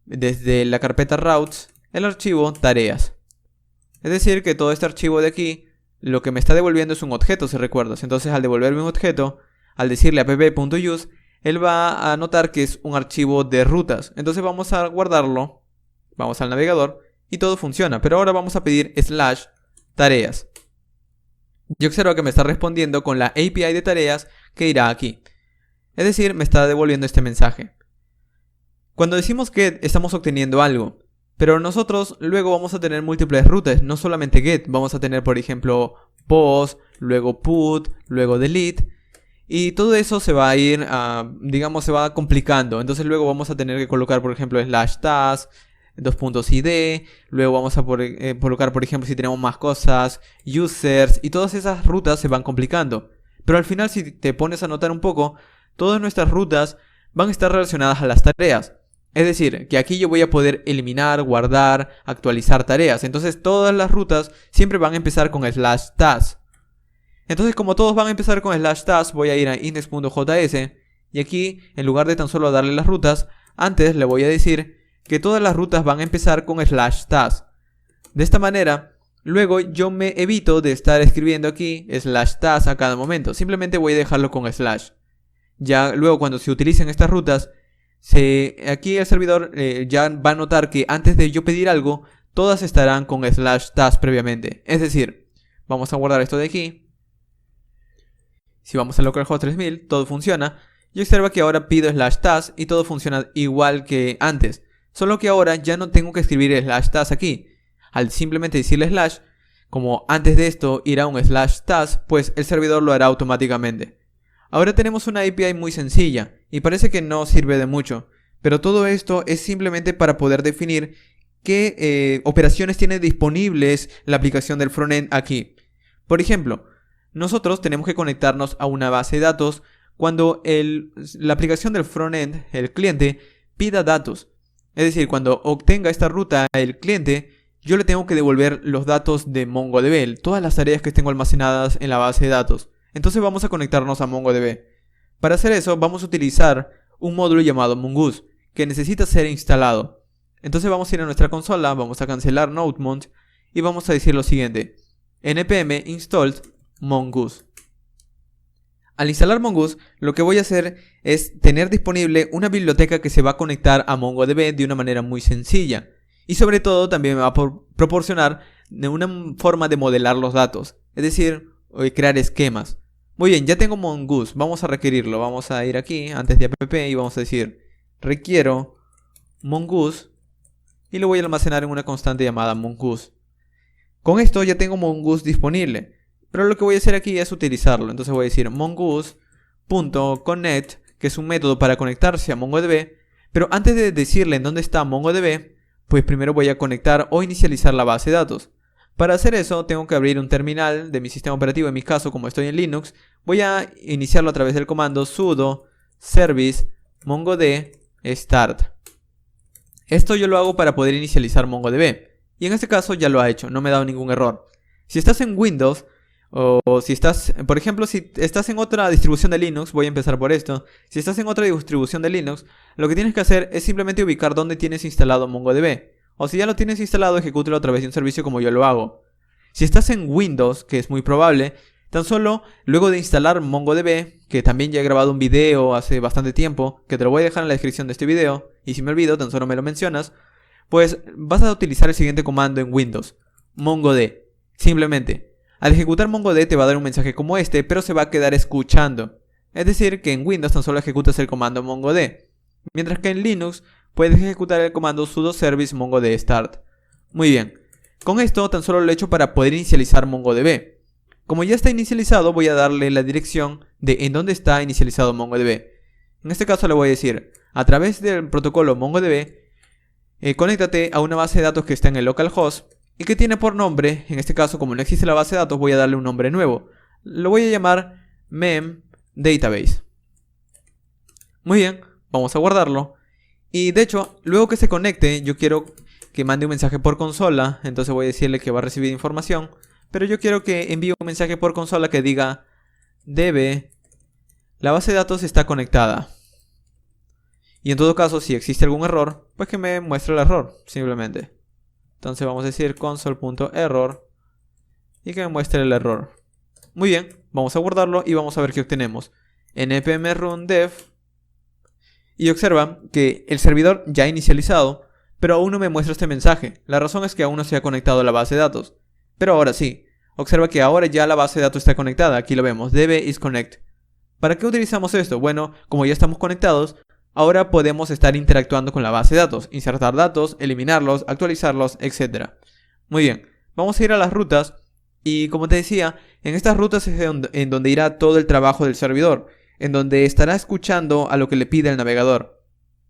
desde la carpeta routes el archivo tareas. Es decir, que todo este archivo de aquí lo que me está devolviendo es un objeto, si recuerdas. Entonces al devolverme un objeto, al decirle app.use, él va a notar que es un archivo de rutas. Entonces vamos a guardarlo, vamos al navegador y todo funciona. Pero ahora vamos a pedir /tareas. Y observa que me está respondiendo con la API de tareas que irá aquí. Es decir, me está devolviendo este mensaje. Cuando decimos get, estamos obteniendo algo. Pero nosotros luego vamos a tener múltiples rutas, no solamente get. Vamos a tener, por ejemplo, post, luego put, luego delete. Y todo eso se va a ir, digamos, se va complicando. Entonces luego vamos a tener que colocar, por ejemplo, /task, /id. Luego vamos a colocar, por ejemplo, si tenemos más cosas, users. Y todas esas rutas se van complicando. Pero al final, si te pones a notar un poco, todas nuestras rutas van a estar relacionadas a las tareas. Es decir, que aquí yo voy a poder eliminar, guardar, actualizar tareas. Entonces todas las rutas siempre van a empezar con /task. Entonces, como todos van a empezar con /task, voy a ir a index.js y aquí, en lugar de tan solo darle las rutas, antes le voy a decir que todas las rutas van a empezar con /task. De esta manera, luego yo me evito de estar escribiendo aquí /task a cada momento. Simplemente voy a dejarlo con /. Ya luego cuando se utilicen estas rutas, aquí el servidor ya va a notar que antes de yo pedir algo, todas estarán con /task previamente. Es decir, vamos a guardar esto de aquí. Si vamos a localhost 3000, todo funciona. Y observa que ahora pido /task y todo funciona igual que antes. Solo que ahora ya no tengo que escribir /task aquí. Al simplemente decirle /, como antes de esto irá un /task, pues el servidor lo hará automáticamente. Ahora tenemos una API muy sencilla y parece que no sirve de mucho. Pero todo esto es simplemente para poder definir qué operaciones tiene disponibles la aplicación del frontend aquí. Por ejemplo, nosotros tenemos que conectarnos a una base de datos cuando la aplicación del frontend, el cliente, pida datos. Es decir, cuando obtenga esta ruta el cliente, yo le tengo que devolver los datos de MongoDB, todas las tareas que tengo almacenadas en la base de datos. Entonces vamos a conectarnos a MongoDB. Para hacer eso vamos a utilizar un módulo llamado Mongoose, que necesita ser instalado. Entonces vamos a ir a nuestra consola, vamos a cancelar node-mont y vamos a decir lo siguiente: npm install Mongoose. Al instalar Mongoose, lo que voy a hacer es tener disponible una biblioteca que se va a conectar a MongoDB de una manera muy sencilla. Y sobre todo también me va a proporcionar una forma de modelar los datos, es decir, crear esquemas. Muy bien, ya tengo Mongoose, vamos a requerirlo. Vamos a ir aquí, antes de app, y vamos a decir, requiero Mongoose, y lo voy a almacenar en una constante llamada Mongoose. Con esto ya tengo Mongoose disponible, pero lo que voy a hacer aquí es utilizarlo. Entonces voy a decir mongoose.connect, que es un método para conectarse a MongoDB, pero antes de decirle en dónde está MongoDB, pues primero voy a conectar o inicializar la base de datos. Para hacer eso tengo que abrir un terminal de mi sistema operativo. En mi caso, como estoy en Linux, voy a iniciarlo a través del comando sudo service mongodb start. Esto yo lo hago para poder inicializar MongoDB, y en este caso ya lo ha hecho, no me ha dado ningún error. Si estás en Windows, o si estás, por ejemplo, si estás en otra distribución de Linux, voy a empezar por esto. Si estás en otra distribución de Linux, lo que tienes que hacer es simplemente ubicar dónde tienes instalado MongoDB. O si ya lo tienes instalado, ejecútalo a través de un servicio como yo lo hago. Si estás en Windows, que es muy probable, tan solo luego de instalar MongoDB, que también ya he grabado un video hace bastante tiempo, que te lo voy a dejar en la descripción de este video, y si me olvido, tan solo me lo mencionas, pues vas a utilizar el siguiente comando en Windows, mongodb. Simplemente, al ejecutar mongodb te va a dar un mensaje como este, pero se va a quedar escuchando. Es decir, que en Windows tan solo ejecutas el comando mongodb, mientras que en Linux puedes ejecutar el comando sudo service mongodb start. Muy bien, con esto tan solo lo he hecho para poder inicializar MongoDB. Como ya está inicializado, voy a darle la dirección de en dónde está inicializado MongoDB. En este caso le voy a decir, a través del protocolo MongoDB, conéctate a una base de datos que está en el localhost y que tiene por nombre, en este caso como no existe la base de datos, voy a darle un nombre nuevo. Lo voy a llamar memdatabase. Muy bien, vamos a guardarlo. Y de hecho, luego que se conecte, yo quiero que mande un mensaje por consola. Entonces voy a decirle que va a recibir información, pero yo quiero que envíe un mensaje por consola que diga la base de datos está conectada. Y en todo caso, si existe algún error, pues que me muestre el error, simplemente. Entonces vamos a decir console.error y que me muestre el error. Muy bien, vamos a guardarlo y vamos a ver qué obtenemos. npm run dev. Y observa que el servidor ya ha inicializado, pero aún no me muestra este mensaje. La razón es que aún no se ha conectado a la base de datos. Pero ahora sí, observa que ahora ya la base de datos está conectada. Aquí lo vemos, db is connect. ¿Para qué utilizamos esto? Bueno, como ya estamos conectados, ahora podemos estar interactuando con la base de datos, insertar datos, eliminarlos, actualizarlos, etc. Muy bien, vamos a ir a las rutas y como te decía, en estas rutas es en donde irá todo el trabajo del servidor, en donde estará escuchando a lo que le pide el navegador.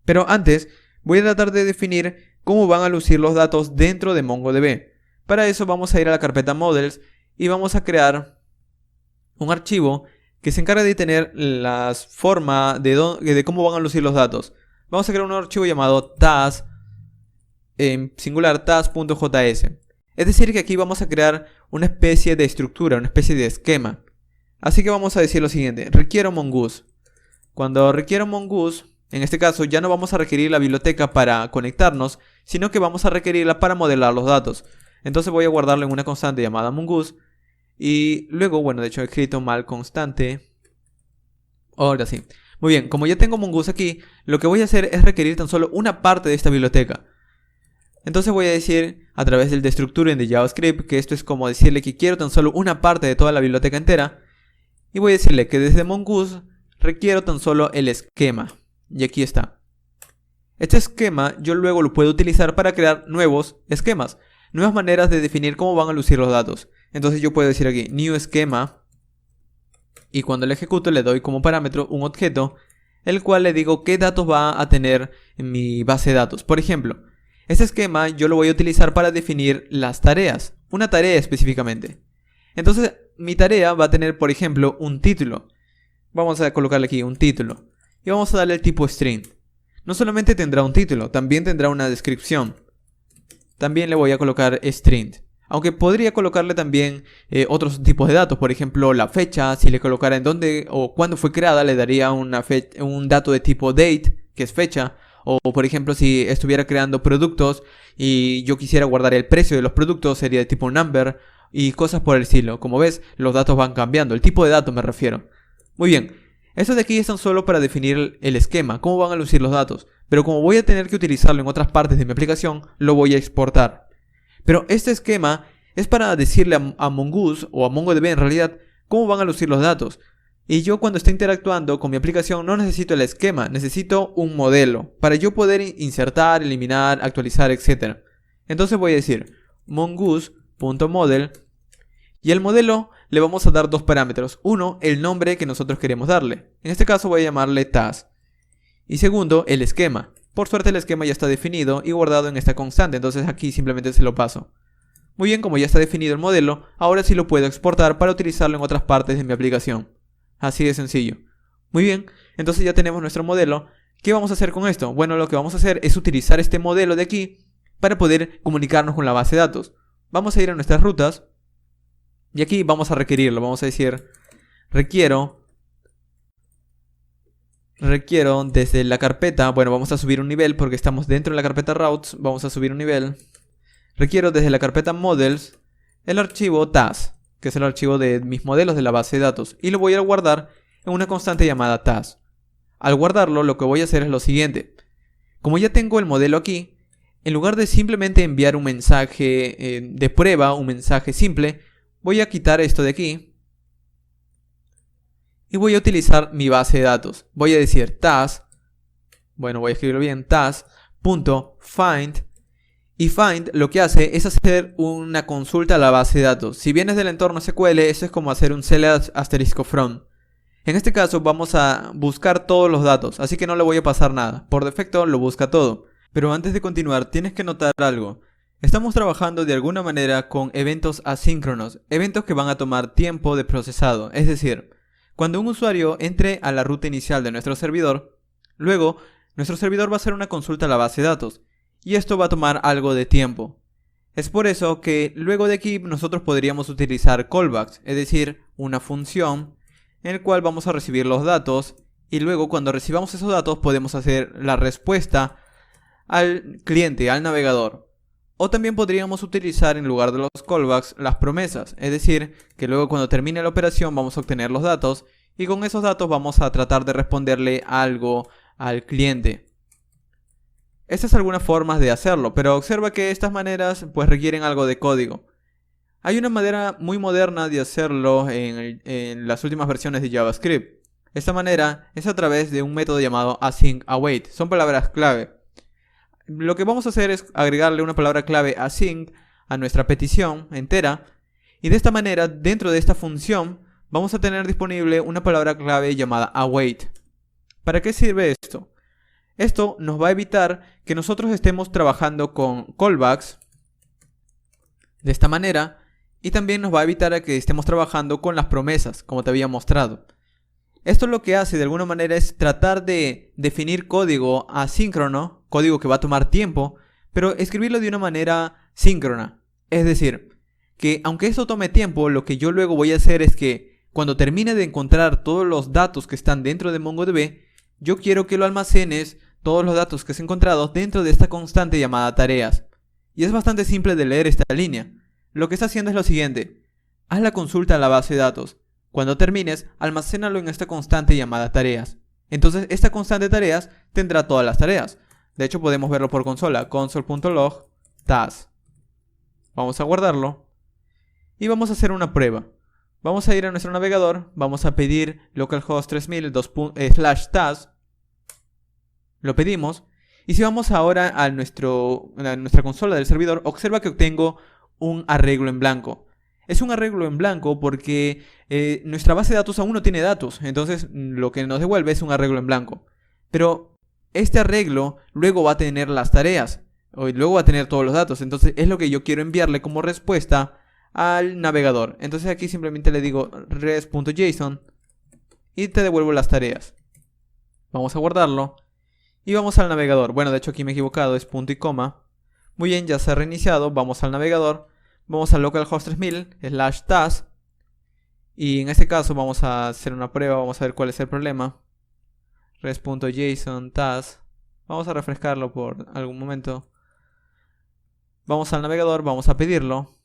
Pero antes, voy a tratar de definir cómo van a lucir los datos dentro de MongoDB. Para eso vamos a ir a la carpeta Models y vamos a crear un archivo que se encarga de tener la forma de cómo van a lucir los datos. Vamos a crear un archivo llamado tas, en singular tas.js. Es decir, que aquí vamos a crear una especie de estructura, una especie de esquema. Así que vamos a decir lo siguiente, requiero Mongoose. Cuando requiero Mongoose, en este caso ya no vamos a requerir la biblioteca para conectarnos, sino que vamos a requerirla para modelar los datos. Entonces voy a guardarlo en una constante llamada Mongoose. Y luego, bueno, de hecho he escrito mal constante. Ahora sí. Muy bien, como ya tengo Mongoose aquí, lo que voy a hacer es requerir tan solo una parte de esta biblioteca. Entonces voy a decir a través del destructuring de JavaScript que esto es como decirle que quiero tan solo una parte de toda la biblioteca entera. Y voy a decirle que desde Mongoose requiero tan solo el esquema. Y aquí está. Este esquema yo luego lo puedo utilizar para crear nuevos esquemas. Nuevas maneras de definir cómo van a lucir los datos. Entonces yo puedo decir aquí new esquema. Y cuando lo ejecuto le doy como parámetro un objeto, el cual le digo qué datos va a tener en mi base de datos. Por ejemplo, este esquema yo lo voy a utilizar para definir las tareas. Una tarea específicamente. Entonces mi tarea va a tener, por ejemplo, un título. Vamos a colocarle aquí un título. Y vamos a darle el tipo string. No solamente tendrá un título, también tendrá una descripción. También le voy a colocar string. Aunque podría colocarle también otros tipos de datos. Por ejemplo, la fecha. Si le colocara en dónde o cuándo fue creada, le daría un dato de tipo date, que es fecha. O por ejemplo, si estuviera creando productos y yo quisiera guardar el precio de los productos, sería de tipo number. Y cosas por el estilo. Como ves, los datos van cambiando. El tipo de datos me refiero. Muy bien. Estos de aquí están solo para definir el esquema, cómo van a lucir los datos. Pero como voy a tener que utilizarlo en otras partes de mi aplicación, lo voy a exportar. Pero este esquema es para decirle a Mongoose, o a MongoDB en realidad, cómo van a lucir los datos. Y yo cuando esté interactuando con mi aplicación no necesito el esquema, necesito un modelo para yo poder insertar, eliminar, actualizar, etc. Entonces voy a decir mongoose.model y al modelo le vamos a dar dos parámetros. Uno, el nombre que nosotros queremos darle. En este caso voy a llamarle task. Y segundo, el esquema. Por suerte el esquema ya está definido y guardado en esta constante, entonces aquí simplemente se lo paso. Muy bien, como ya está definido el modelo, ahora sí lo puedo exportar para utilizarlo en otras partes de mi aplicación. Así de sencillo. Muy bien, entonces ya tenemos nuestro modelo. ¿Qué vamos a hacer con esto? Bueno, lo que vamos a hacer es utilizar este modelo de aquí para poder comunicarnos con la base de datos. Vamos a ir a nuestras rutas y aquí vamos a requerirlo. Vamos a decir, requiero desde la carpeta, bueno, vamos a subir un nivel porque estamos dentro de la carpeta routes, vamos a subir un nivel. Requiero desde la carpeta models el archivo task, que es el archivo de mis modelos de la base de datos, y lo voy a guardar en una constante llamada task. Al guardarlo, lo que voy a hacer es lo siguiente. Como ya tengo el modelo aquí, en lugar de simplemente enviar un mensaje de prueba, un mensaje simple, voy a quitar esto de aquí y voy a utilizar mi base de datos. Voy a decir task, bueno, voy a escribirlo bien, task.find. Y find lo que hace es hacer una consulta a la base de datos. Si vienes del entorno SQL, eso es como hacer un select asterisco from. En este caso vamos a buscar todos los datos, así que no le voy a pasar nada. Por defecto lo busca todo. Pero antes de continuar, tienes que notar algo. Estamos trabajando de alguna manera con eventos asíncronos, eventos que van a tomar tiempo de procesado. Es decir, cuando un usuario entre a la ruta inicial de nuestro servidor, luego nuestro servidor va a hacer una consulta a la base de datos. Y esto va a tomar algo de tiempo. Es por eso que luego de aquí nosotros podríamos utilizar callbacks, es decir, una función en el cual vamos a recibir los datos y luego cuando recibamos esos datos podemos hacer la respuesta al cliente, al navegador. O también podríamos utilizar en lugar de los callbacks las promesas, es decir, que luego cuando termine la operación vamos a obtener los datos y con esos datos vamos a tratar de responderle algo al cliente. Estas son algunas formas de hacerlo, pero observa que estas maneras pues requieren algo de código. Hay una manera muy moderna de hacerlo en las últimas versiones de JavaScript. Esta manera es a través de un método llamado async-await. Son palabras clave. Lo que vamos a hacer es agregarle una palabra clave async a nuestra petición entera. Y de esta manera, dentro de esta función, vamos a tener disponible una palabra clave llamada await. ¿Para qué sirve esto? Esto nos va a evitar que nosotros estemos trabajando con callbacks de esta manera y también nos va a evitar a que estemos trabajando con las promesas, como te había mostrado. Esto lo que hace de alguna manera es tratar de definir código asíncrono, código que va a tomar tiempo, pero escribirlo de una manera síncrona. Es decir, que aunque esto tome tiempo, lo que yo luego voy a hacer es que cuando termine de encontrar todos los datos que están dentro de MongoDB, yo quiero que lo almacenes todos los datos que has encontrado dentro de esta constante llamada tareas. Y es bastante simple de leer esta línea. Lo que está haciendo es lo siguiente. Haz la consulta a la base de datos. Cuando termines, almacénalo en esta constante llamada tareas. Entonces esta constante tareas tendrá todas las tareas. De hecho podemos verlo por consola. console.log task. Vamos a guardarlo. Y vamos a hacer una prueba. Vamos a ir a nuestro navegador. Vamos a pedir localhost 3000 /task. Lo pedimos. Y si vamos ahora a nuestra consola del servidor, observa que obtengo un arreglo en blanco. Es un arreglo en blanco porque nuestra base de datos aún no tiene datos. Entonces lo que nos devuelve es un arreglo en blanco. Pero este arreglo luego va a tener las tareas. O luego va a tener todos los datos. Entonces es lo que yo quiero enviarle como respuesta al navegador. Entonces aquí simplemente le digo res.json y te devuelvo las tareas. Vamos a guardarlo. Y vamos al navegador. Bueno, de hecho aquí me he equivocado, es punto y coma. Muy bien, ya se ha reiniciado. Vamos al navegador. Vamos a localhost 3000 /task. Y en este caso vamos a hacer una prueba. Vamos a ver cuál es el problema. res.json task. Vamos a refrescarlo por algún momento. Vamos al navegador, vamos a pedirlo.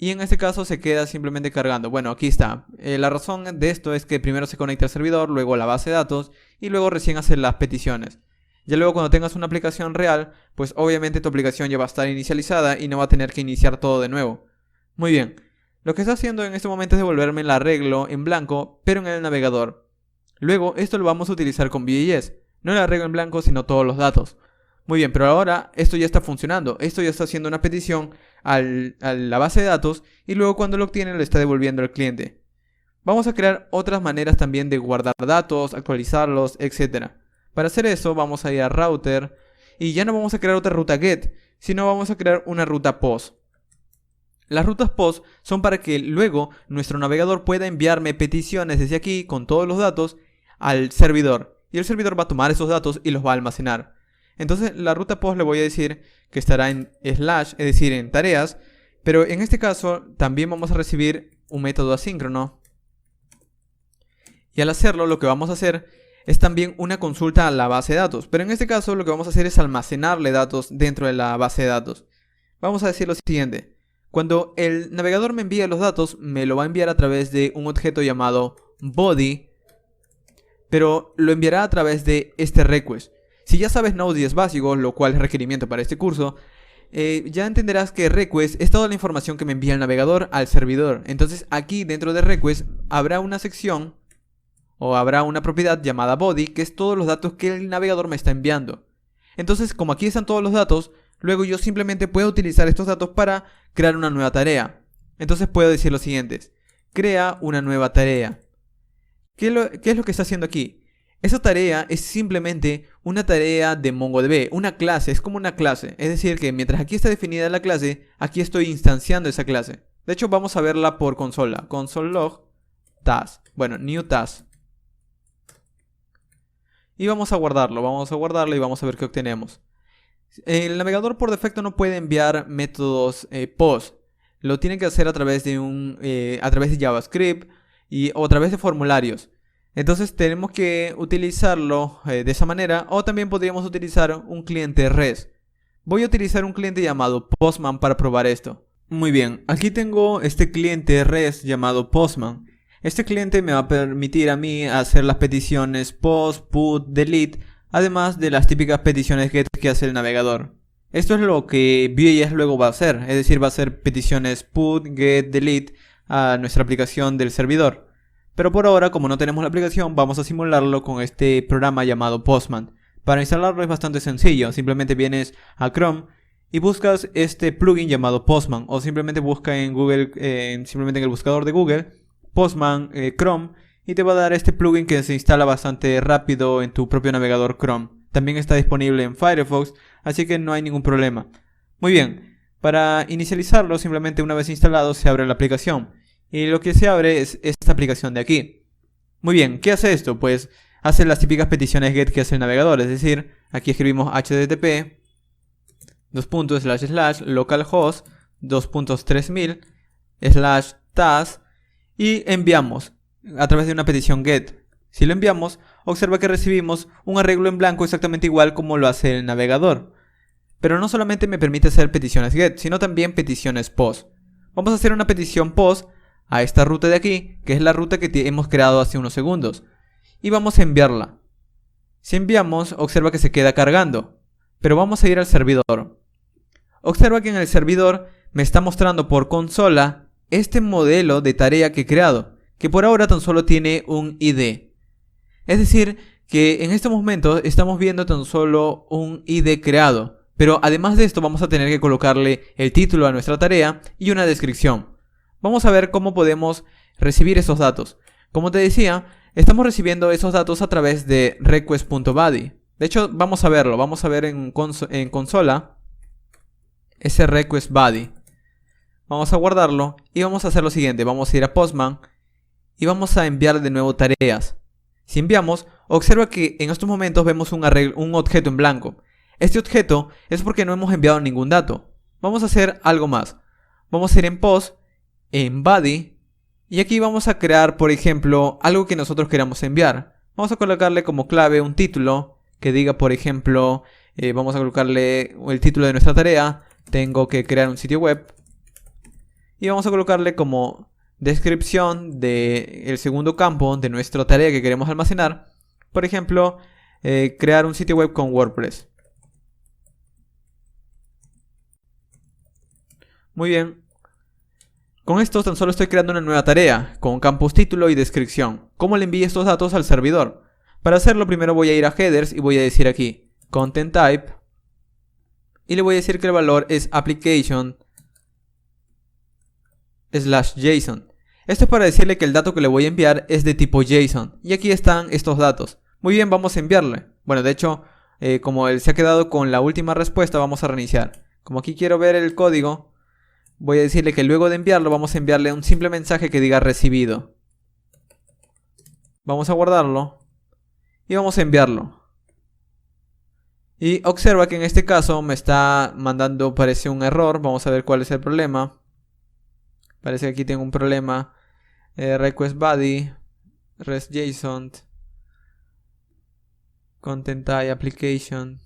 Y en este caso se queda simplemente cargando. Bueno, aquí está. La razón de esto es que primero se conecta al servidor, luego a la base de datos y luego recién hace las peticiones. Ya luego cuando tengas una aplicación real, pues obviamente tu aplicación ya va a estar inicializada y no va a tener que iniciar todo de nuevo. Muy bien. Lo que está haciendo en este momento es devolverme el arreglo en blanco, pero en el navegador. Luego esto lo vamos a utilizar con Vue.js. No el arreglo en blanco, sino todos los datos. Muy bien, pero ahora esto ya está funcionando. Esto ya está haciendo una petición a la base de datos y luego cuando lo obtiene le está devolviendo al cliente. Vamos a crear otras maneras también de guardar datos, actualizarlos, etc. Para hacer eso vamos a ir a router y ya no vamos a crear otra ruta get, sino vamos a crear una ruta post. Las rutas post son para que luego nuestro navegador pueda enviarme peticiones desde aquí con todos los datos al servidor. Y el servidor va a tomar esos datos y los va a almacenar. Entonces la ruta post le voy a decir que estará en slash, es decir, en tareas. Pero en este caso también vamos a recibir un método asíncrono. Y al hacerlo lo que vamos a hacer es también una consulta a la base de datos. Pero en este caso lo que vamos a hacer es almacenarle datos dentro de la base de datos. Vamos a decir lo siguiente. Cuando el navegador me envíe los datos, me lo va a enviar a través de un objeto llamado body, pero lo enviará a través de este request. Si ya sabes Node.js básico, lo cual es requerimiento para este curso, ya entenderás que request es toda la información que me envía el navegador al servidor. Entonces aquí dentro de request habrá una sección o habrá una propiedad llamada body, que es todos los datos que el navegador me está enviando. Entonces, como aquí están todos los datos, luego yo simplemente puedo utilizar estos datos para crear una nueva tarea. Entonces puedo decir lo siguiente: crea una nueva tarea. ¿Qué es lo que está haciendo aquí? Esa tarea es simplemente una tarea de MongoDB, una clase, es como una clase. Es decir, que mientras aquí está definida la clase, aquí estoy instanciando esa clase. De hecho, vamos a verla por consola. Console log task. Bueno, new task. Y vamos a guardarlo y vamos a ver qué obtenemos. El navegador por defecto no puede enviar métodos post. Lo tiene que hacer a través de JavaScript o a través de formularios. Entonces tenemos que utilizarlo de esa manera, o también podríamos utilizar un cliente REST. Voy a utilizar un cliente llamado Postman para probar esto. Muy bien, aquí tengo este cliente REST llamado Postman. Este cliente me va a permitir a mí hacer las peticiones post, put, delete, además de las típicas peticiones get que hace el navegador. Esto es lo que Vue.js luego va a hacer, es decir, va a hacer peticiones put, get, delete a nuestra aplicación del servidor. Pero por ahora, como no tenemos la aplicación, vamos a simularlo con este programa llamado Postman. Para instalarlo es bastante sencillo, simplemente vienes a Chrome y buscas este plugin llamado Postman, o simplemente busca en Google, simplemente en el buscador de Google, Postman Chrome, y te va a dar este plugin que se instala bastante rápido en tu propio navegador Chrome. También está disponible en Firefox, así que no hay ningún problema. Muy bien, para inicializarlo simplemente una vez instalado se abre la aplicación. Y lo que se abre es esta aplicación de aquí. Muy bien, ¿qué hace esto? Pues hace las típicas peticiones GET que hace el navegador. Es decir, aquí escribimos http localhost 2.3000 /task y enviamos a través de una petición GET. Si lo enviamos, observa que recibimos un arreglo en blanco exactamente igual como lo hace el navegador. Pero no solamente me permite hacer peticiones GET, sino también peticiones POST. Vamos a hacer una petición POST a esta ruta de aquí, que es la ruta que hemos creado hace unos segundos, y vamos a enviarla. Si enviamos, observa que se queda cargando, pero vamos a ir al servidor. Observa que en el servidor me está mostrando por consola este modelo de tarea que he creado, que por ahora tan solo tiene un ID. Es decir, que en este momento estamos viendo tan solo un ID creado, pero además de esto vamos a tener que colocarle el título a nuestra tarea y una descripción. Vamos a ver cómo podemos recibir esos datos. Como te decía, estamos recibiendo esos datos a través de request.body. De hecho, vamos a verlo. Vamos a ver en consola ese request body. Vamos a guardarlo y vamos a hacer lo siguiente. Vamos a ir a Postman y vamos a enviar de nuevo tareas. Si enviamos, observa que en estos momentos vemos un objeto en blanco. Este objeto es porque no hemos enviado ningún dato. Vamos a hacer algo más. Vamos a ir en Post, en Body, y aquí vamos a crear, por ejemplo, algo que nosotros queramos enviar. Vamos a colocarle como clave un título que diga, por ejemplo, vamos a colocarle el título de nuestra tarea. Tengo que crear un sitio web. Y vamos a colocarle como descripción del segundo campo de nuestra tarea que queremos almacenar. Por ejemplo, crear un sitio web con WordPress. Muy bien. Con esto tan solo estoy creando una nueva tarea, con campos título y descripción. ¿Cómo le envío estos datos al servidor? Para hacerlo primero voy a ir a headers y voy a decir aquí content type. Y le voy a decir que el valor es application/JSON. Esto es para decirle que el dato que le voy a enviar es de tipo JSON. Y aquí están estos datos. Muy bien, vamos a enviarle. Bueno, de hecho, como él se ha quedado con la última respuesta, vamos a reiniciar. Como aquí quiero ver el código, voy a decirle que luego de enviarlo, vamos a enviarle un simple mensaje que diga recibido. Vamos a guardarlo. Y vamos a enviarlo. Y observa que en este caso me está mandando, parece un error. Vamos a ver cuál es el problema. Parece que aquí tengo un problema. Request body, REST JSON, content type application.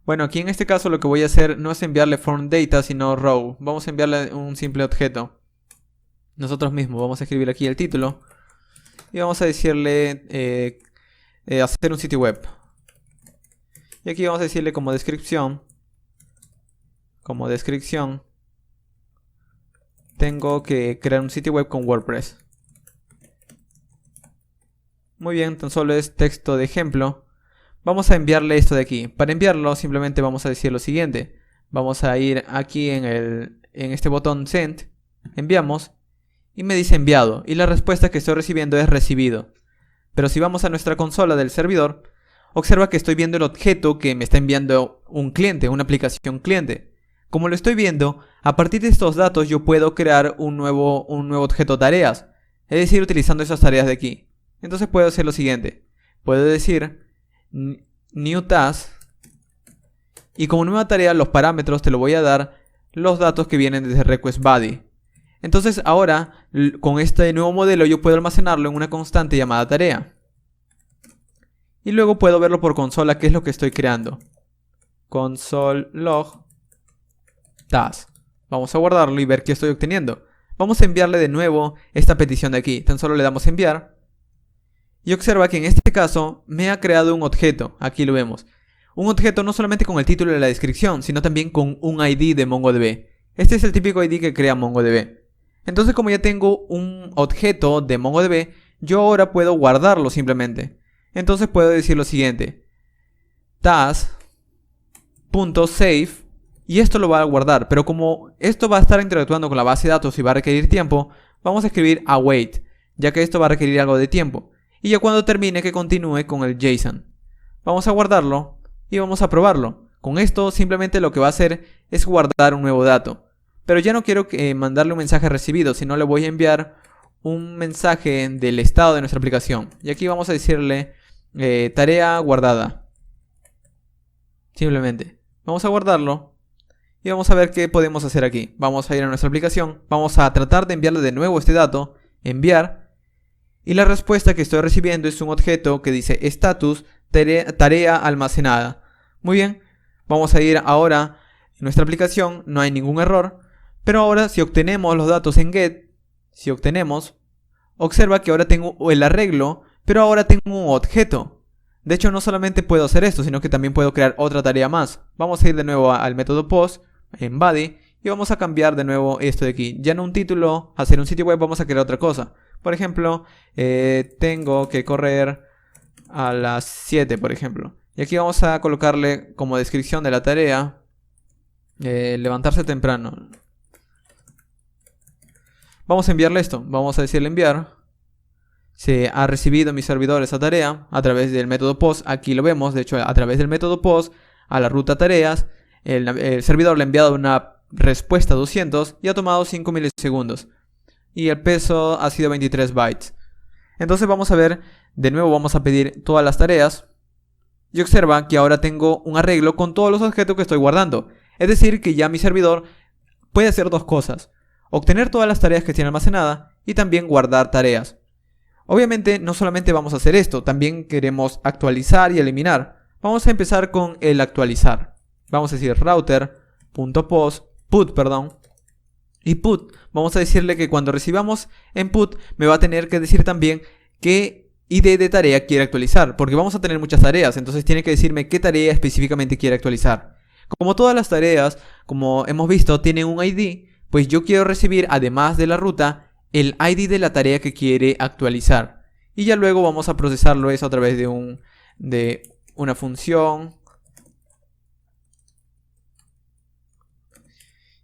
Bueno, aquí en este caso lo que voy a hacer no es enviarle form data, sino row. Vamos a enviarle un simple objeto. Nosotros mismos vamos a escribir aquí el título. Y vamos a decirle hacer un sitio web. Y aquí vamos a decirle como descripción. Tengo que crear un sitio web con WordPress. Muy bien, tan solo es texto de ejemplo. Vamos a enviarle esto de aquí. Para enviarlo simplemente vamos a decir lo siguiente. Vamos a ir aquí en este botón send. Enviamos. Y me dice enviado. Y la respuesta que estoy recibiendo es recibido. Pero si vamos a nuestra consola del servidor, observa que estoy viendo el objeto que me está enviando un cliente, una aplicación cliente. Como lo estoy viendo, a partir de estos datos yo puedo crear un nuevo objeto tareas. Es decir, utilizando esas tareas de aquí. Entonces puedo hacer lo siguiente. Puedo decir new task. Y como nueva tarea los parámetros te lo voy a dar los datos que vienen desde request body. Entonces ahora con este nuevo modelo yo puedo almacenarlo en una constante llamada tarea. Y luego puedo verlo por consola, qué es lo que estoy creando. Console log task. Vamos a guardarlo y ver qué estoy obteniendo. Vamos a enviarle de nuevo esta petición de aquí. Tan solo le damos enviar. Y observa que en este caso me ha creado un objeto. Aquí lo vemos. Un objeto no solamente con el título y la descripción, sino también con un ID de MongoDB. Este es el típico ID que crea MongoDB. Entonces, como ya tengo un objeto de MongoDB, yo ahora puedo guardarlo simplemente. Entonces puedo decir lo siguiente. task.save. Y esto lo va a guardar. Pero como esto va a estar interactuando con la base de datos y va a requerir tiempo, vamos a escribir await, ya que esto va a requerir algo de tiempo. Y ya cuando termine que continúe con el JSON. Vamos a guardarlo y vamos a probarlo. Con esto simplemente lo que va a hacer es guardar un nuevo dato. Pero ya no quiero mandarle un mensaje recibido, sino le voy a enviar un mensaje del estado de nuestra aplicación. Y aquí vamos a decirle tarea guardada. Simplemente. Vamos a guardarlo. Y vamos a ver qué podemos hacer aquí. Vamos a ir a nuestra aplicación. Vamos a tratar de enviarle de nuevo este dato. Enviar. Y la respuesta que estoy recibiendo es un objeto que dice status tarea almacenada. Muy bien. Vamos a ir ahora en nuestra aplicación. No hay ningún error. Pero ahora si obtenemos los datos en get. Si obtenemos. Observa que ahora tengo el arreglo. Pero ahora tengo un objeto. De hecho no solamente puedo hacer esto, sino que también puedo crear otra tarea más. Vamos a ir de nuevo al método post, en body, y vamos a cambiar de nuevo esto de aquí. Ya no un título, hacer un sitio web, vamos a crear otra cosa. Por ejemplo, tengo que correr a las 7, por ejemplo. Y aquí vamos a colocarle como descripción de la tarea, levantarse temprano. Vamos a enviarle esto, vamos a decirle enviar. Se ha recibido mi servidor esa tarea a través del método post. Aquí lo vemos, de hecho a través del método post a la ruta tareas. El servidor le ha enviado una respuesta 200 y ha tomado 5 milisegundos. Y el peso ha sido 23 bytes. Entonces vamos a ver, de nuevo vamos a pedir todas las tareas. Y observa que ahora tengo un arreglo con todos los objetos que estoy guardando. Es decir, que ya mi servidor puede hacer dos cosas. Obtener todas las tareas que tiene almacenadas y también guardar tareas. Obviamente no solamente vamos a hacer esto, también queremos actualizar y eliminar. Vamos a empezar con el actualizar. Vamos a decir put, y put. Vamos a decirle que cuando recibamos en put me va a tener que decir también qué ID de tarea quiere actualizar, porque vamos a tener muchas tareas, entonces tiene que decirme qué tarea específicamente quiere actualizar. Como todas las tareas, como hemos visto, tienen un ID, pues yo quiero recibir, además de la ruta, el ID de la tarea que quiere actualizar. Y ya luego vamos a procesarlo eso a través de una función.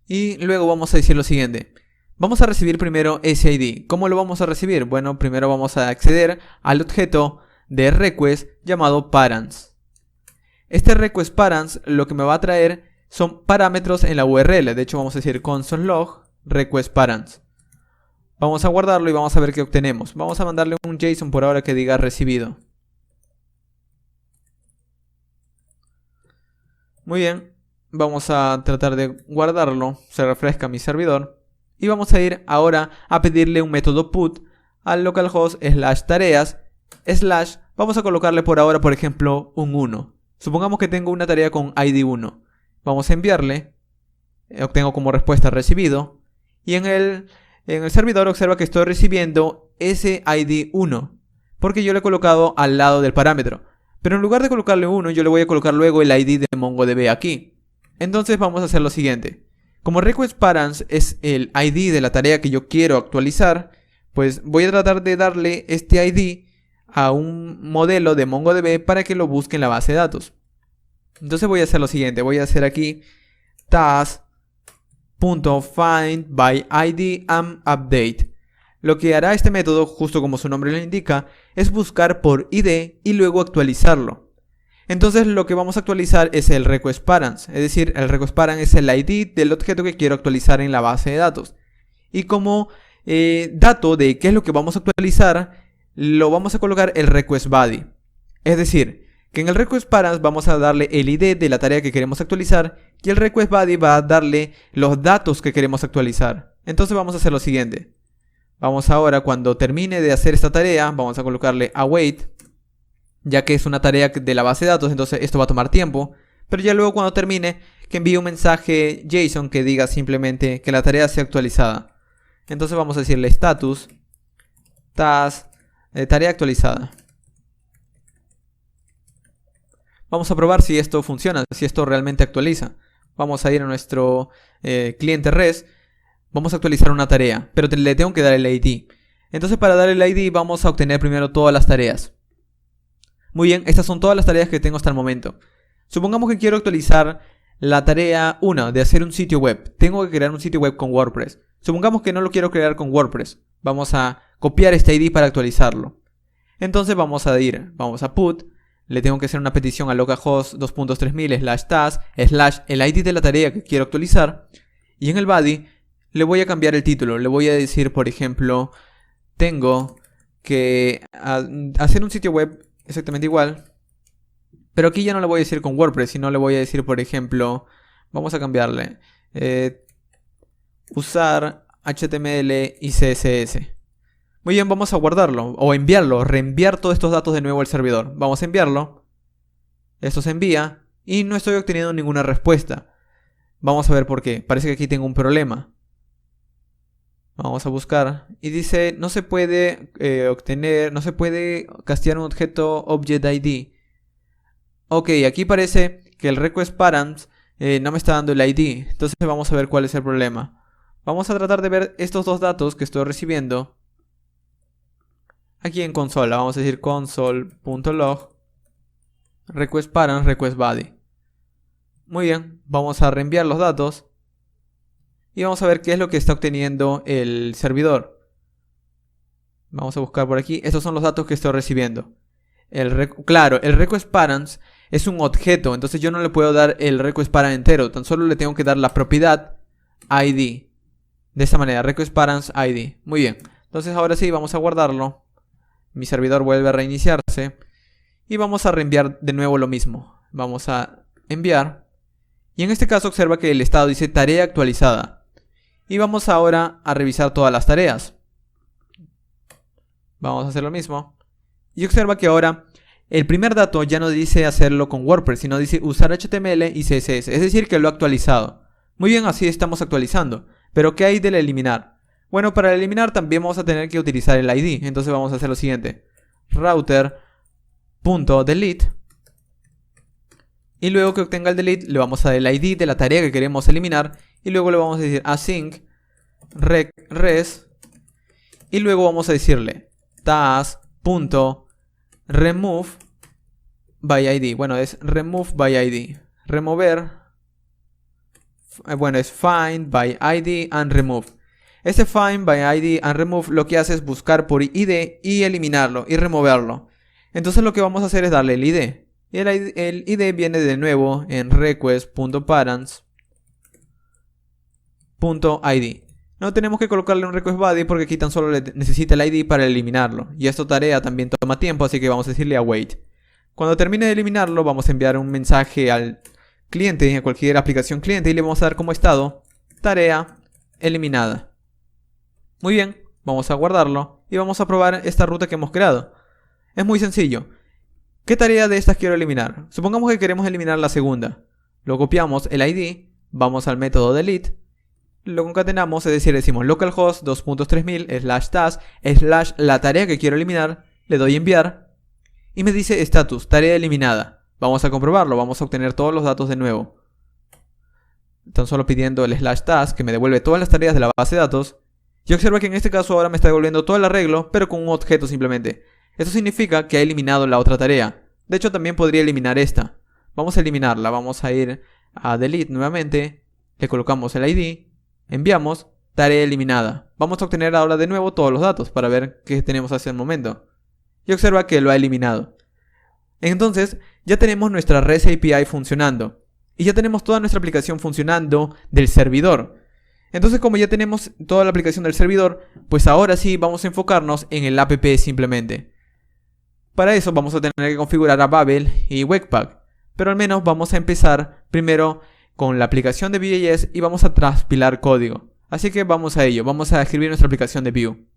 Y luego vamos a decir lo siguiente. Vamos a recibir primero ese ID. ¿Cómo lo vamos a recibir? Bueno, primero vamos a acceder al objeto de request llamado parents. Este request parents lo que me va a traer son parámetros en la URL. De hecho, vamos a decir console log request parents. Vamos a guardarlo y vamos a ver qué obtenemos. Vamos a mandarle un JSON por ahora que diga recibido. Muy bien. Vamos a tratar de guardarlo. Se refresca mi servidor. Y vamos a ir ahora a pedirle un método put al localhost /tareas / vamos a colocarle por ahora, por ejemplo, un 1. Supongamos que tengo una tarea con ID 1. Vamos a enviarle. Obtengo como respuesta recibido. Y en el servidor observa que estoy recibiendo ese ID 1. Porque yo le he colocado al lado del parámetro. Pero en lugar de colocarle 1, yo le voy a colocar luego el ID de MongoDB aquí. Entonces vamos a hacer lo siguiente. Como request parents es el ID de la tarea que yo quiero actualizar, pues voy a tratar de darle este ID a un modelo de MongoDB para que lo busque en la base de datos. Entonces voy a hacer lo siguiente. Voy a hacer aquí task.findById_update. Lo que hará este método, justo como su nombre lo indica, es buscar por ID y luego actualizarlo. Entonces lo que vamos a actualizar es el request parents, es decir, el request parent es el ID del objeto que quiero actualizar en la base de datos. Y como dato de qué es lo que vamos a actualizar, lo vamos a colocar el request body. Es decir, que en el request parents vamos a darle el ID de la tarea que queremos actualizar y el request body va a darle los datos que queremos actualizar. Entonces vamos a hacer lo siguiente. Vamos ahora, cuando termine de hacer esta tarea, vamos a colocarle await. Ya que es una tarea de la base de datos, entonces esto va a tomar tiempo. Pero ya luego cuando termine, que envíe un mensaje JSON que diga simplemente que la tarea sea actualizada. Entonces vamos a decirle status task tarea actualizada. Vamos a probar si esto funciona, si esto realmente actualiza. Vamos a ir a nuestro cliente REST. Vamos a actualizar una tarea, pero le tengo que dar el ID. Entonces para dar el ID vamos a obtener primero todas las tareas. Muy bien, estas son todas las tareas que tengo hasta el momento. Supongamos que quiero actualizar la tarea 1 de hacer un sitio web. Tengo que crear un sitio web con WordPress. Supongamos que no lo quiero crear con WordPress. Vamos a copiar este ID para actualizarlo. Entonces vamos a put. Le tengo que hacer una petición a localhost 2.3000 /task / el ID de la tarea que quiero actualizar. Y en el body le voy a cambiar el título. Le voy a decir, por ejemplo, tengo que hacer un sitio web exactamente igual, pero aquí ya no le voy a decir con WordPress, sino le voy a decir, por ejemplo, vamos a cambiarle usar HTML y CSS. Muy bien, vamos a guardarlo o enviarlo, reenviar todos estos datos de nuevo al servidor. Vamos a enviarlo, esto se envía y no estoy obteniendo ninguna respuesta. Vamos a ver por qué. Parece que aquí tengo un problema. Vamos a buscar y dice no se puede no se puede castear un objeto object ID. Ok, aquí parece que el request parents no me está dando el ID. Entonces vamos a ver cuál es el problema. Vamos a tratar de ver estos dos datos que estoy recibiendo aquí en consola. Vamos a decir console.log request parents request body. Muy bien, vamos a reenviar los datos. Y vamos a ver qué es lo que está obteniendo el servidor. Vamos a buscar por aquí. Estos son los datos que estoy recibiendo. Claro, el request parents es un objeto. Entonces yo no le puedo dar el request parent entero. Tan solo le tengo que dar la propiedad ID. De esta manera, request parents ID. Muy bien. Entonces ahora sí, vamos a guardarlo. Mi servidor vuelve a reiniciarse. Y vamos a reenviar de nuevo lo mismo. Vamos a enviar. Y en este caso observa que el estado dice tarea actualizada. Y vamos ahora a revisar todas las tareas. Vamos a hacer lo mismo. Y observa que ahora el primer dato ya no dice hacerlo con WordPress, sino dice usar HTML y CSS, es decir que lo ha actualizado. Muy bien, así estamos actualizando. Pero ¿qué hay del eliminar? Bueno, para eliminar también vamos a tener que utilizar el ID, entonces vamos a hacer lo siguiente. Router.delete. Y luego que obtenga el delete le vamos a dar el ID de la tarea que queremos eliminar. Y luego le vamos a decir async res. Y luego vamos a decirle task.remove by ID. Bueno, es remove by ID. Remover. Bueno, es find by ID and remove. Ese find by ID and remove lo que hace es buscar por ID y eliminarlo y removerlo. Entonces lo que vamos a hacer es darle el ID. Y el ID viene de nuevo en request.parents.id. No tenemos que colocarle un request body porque aquí tan solo necesita el ID para eliminarlo. Y esta tarea también toma tiempo, así que vamos a decirle await. Cuando termine de eliminarlo, vamos a enviar un mensaje al cliente, a cualquier aplicación cliente, y le vamos a dar como estado tarea eliminada. Muy bien, vamos a guardarlo y vamos a probar esta ruta que hemos creado. Es muy sencillo. ¿Qué tarea de estas quiero eliminar? Supongamos que queremos eliminar la segunda. Lo copiamos el ID, vamos al método delete, lo concatenamos, es decir, decimos localhost 2.3000 /task / la tarea que quiero eliminar, le doy enviar y me dice status, tarea eliminada. Vamos a comprobarlo, vamos a obtener todos los datos de nuevo. Tan solo pidiendo el /task que me devuelve todas las tareas de la base de datos. Y observa que en este caso ahora me está devolviendo todo el arreglo, pero con un objeto simplemente. Esto significa que ha eliminado la otra tarea. De hecho, también podría eliminar esta. Vamos a eliminarla. Vamos a ir a delete nuevamente. Le colocamos el ID. Enviamos. Tarea eliminada. Vamos a obtener ahora de nuevo todos los datos para ver qué tenemos hasta el momento. Y observa que lo ha eliminado. Entonces, ya tenemos nuestra REST API funcionando. Y ya tenemos toda nuestra aplicación funcionando del servidor. Entonces, como ya tenemos toda la aplicación del servidor, pues ahora sí vamos a enfocarnos en el app simplemente. Para eso vamos a tener que configurar a Babel y Webpack, pero al menos vamos a empezar primero con la aplicación de Vue.js y vamos a transpilar código. Así que vamos a ello, vamos a escribir nuestra aplicación de Vue.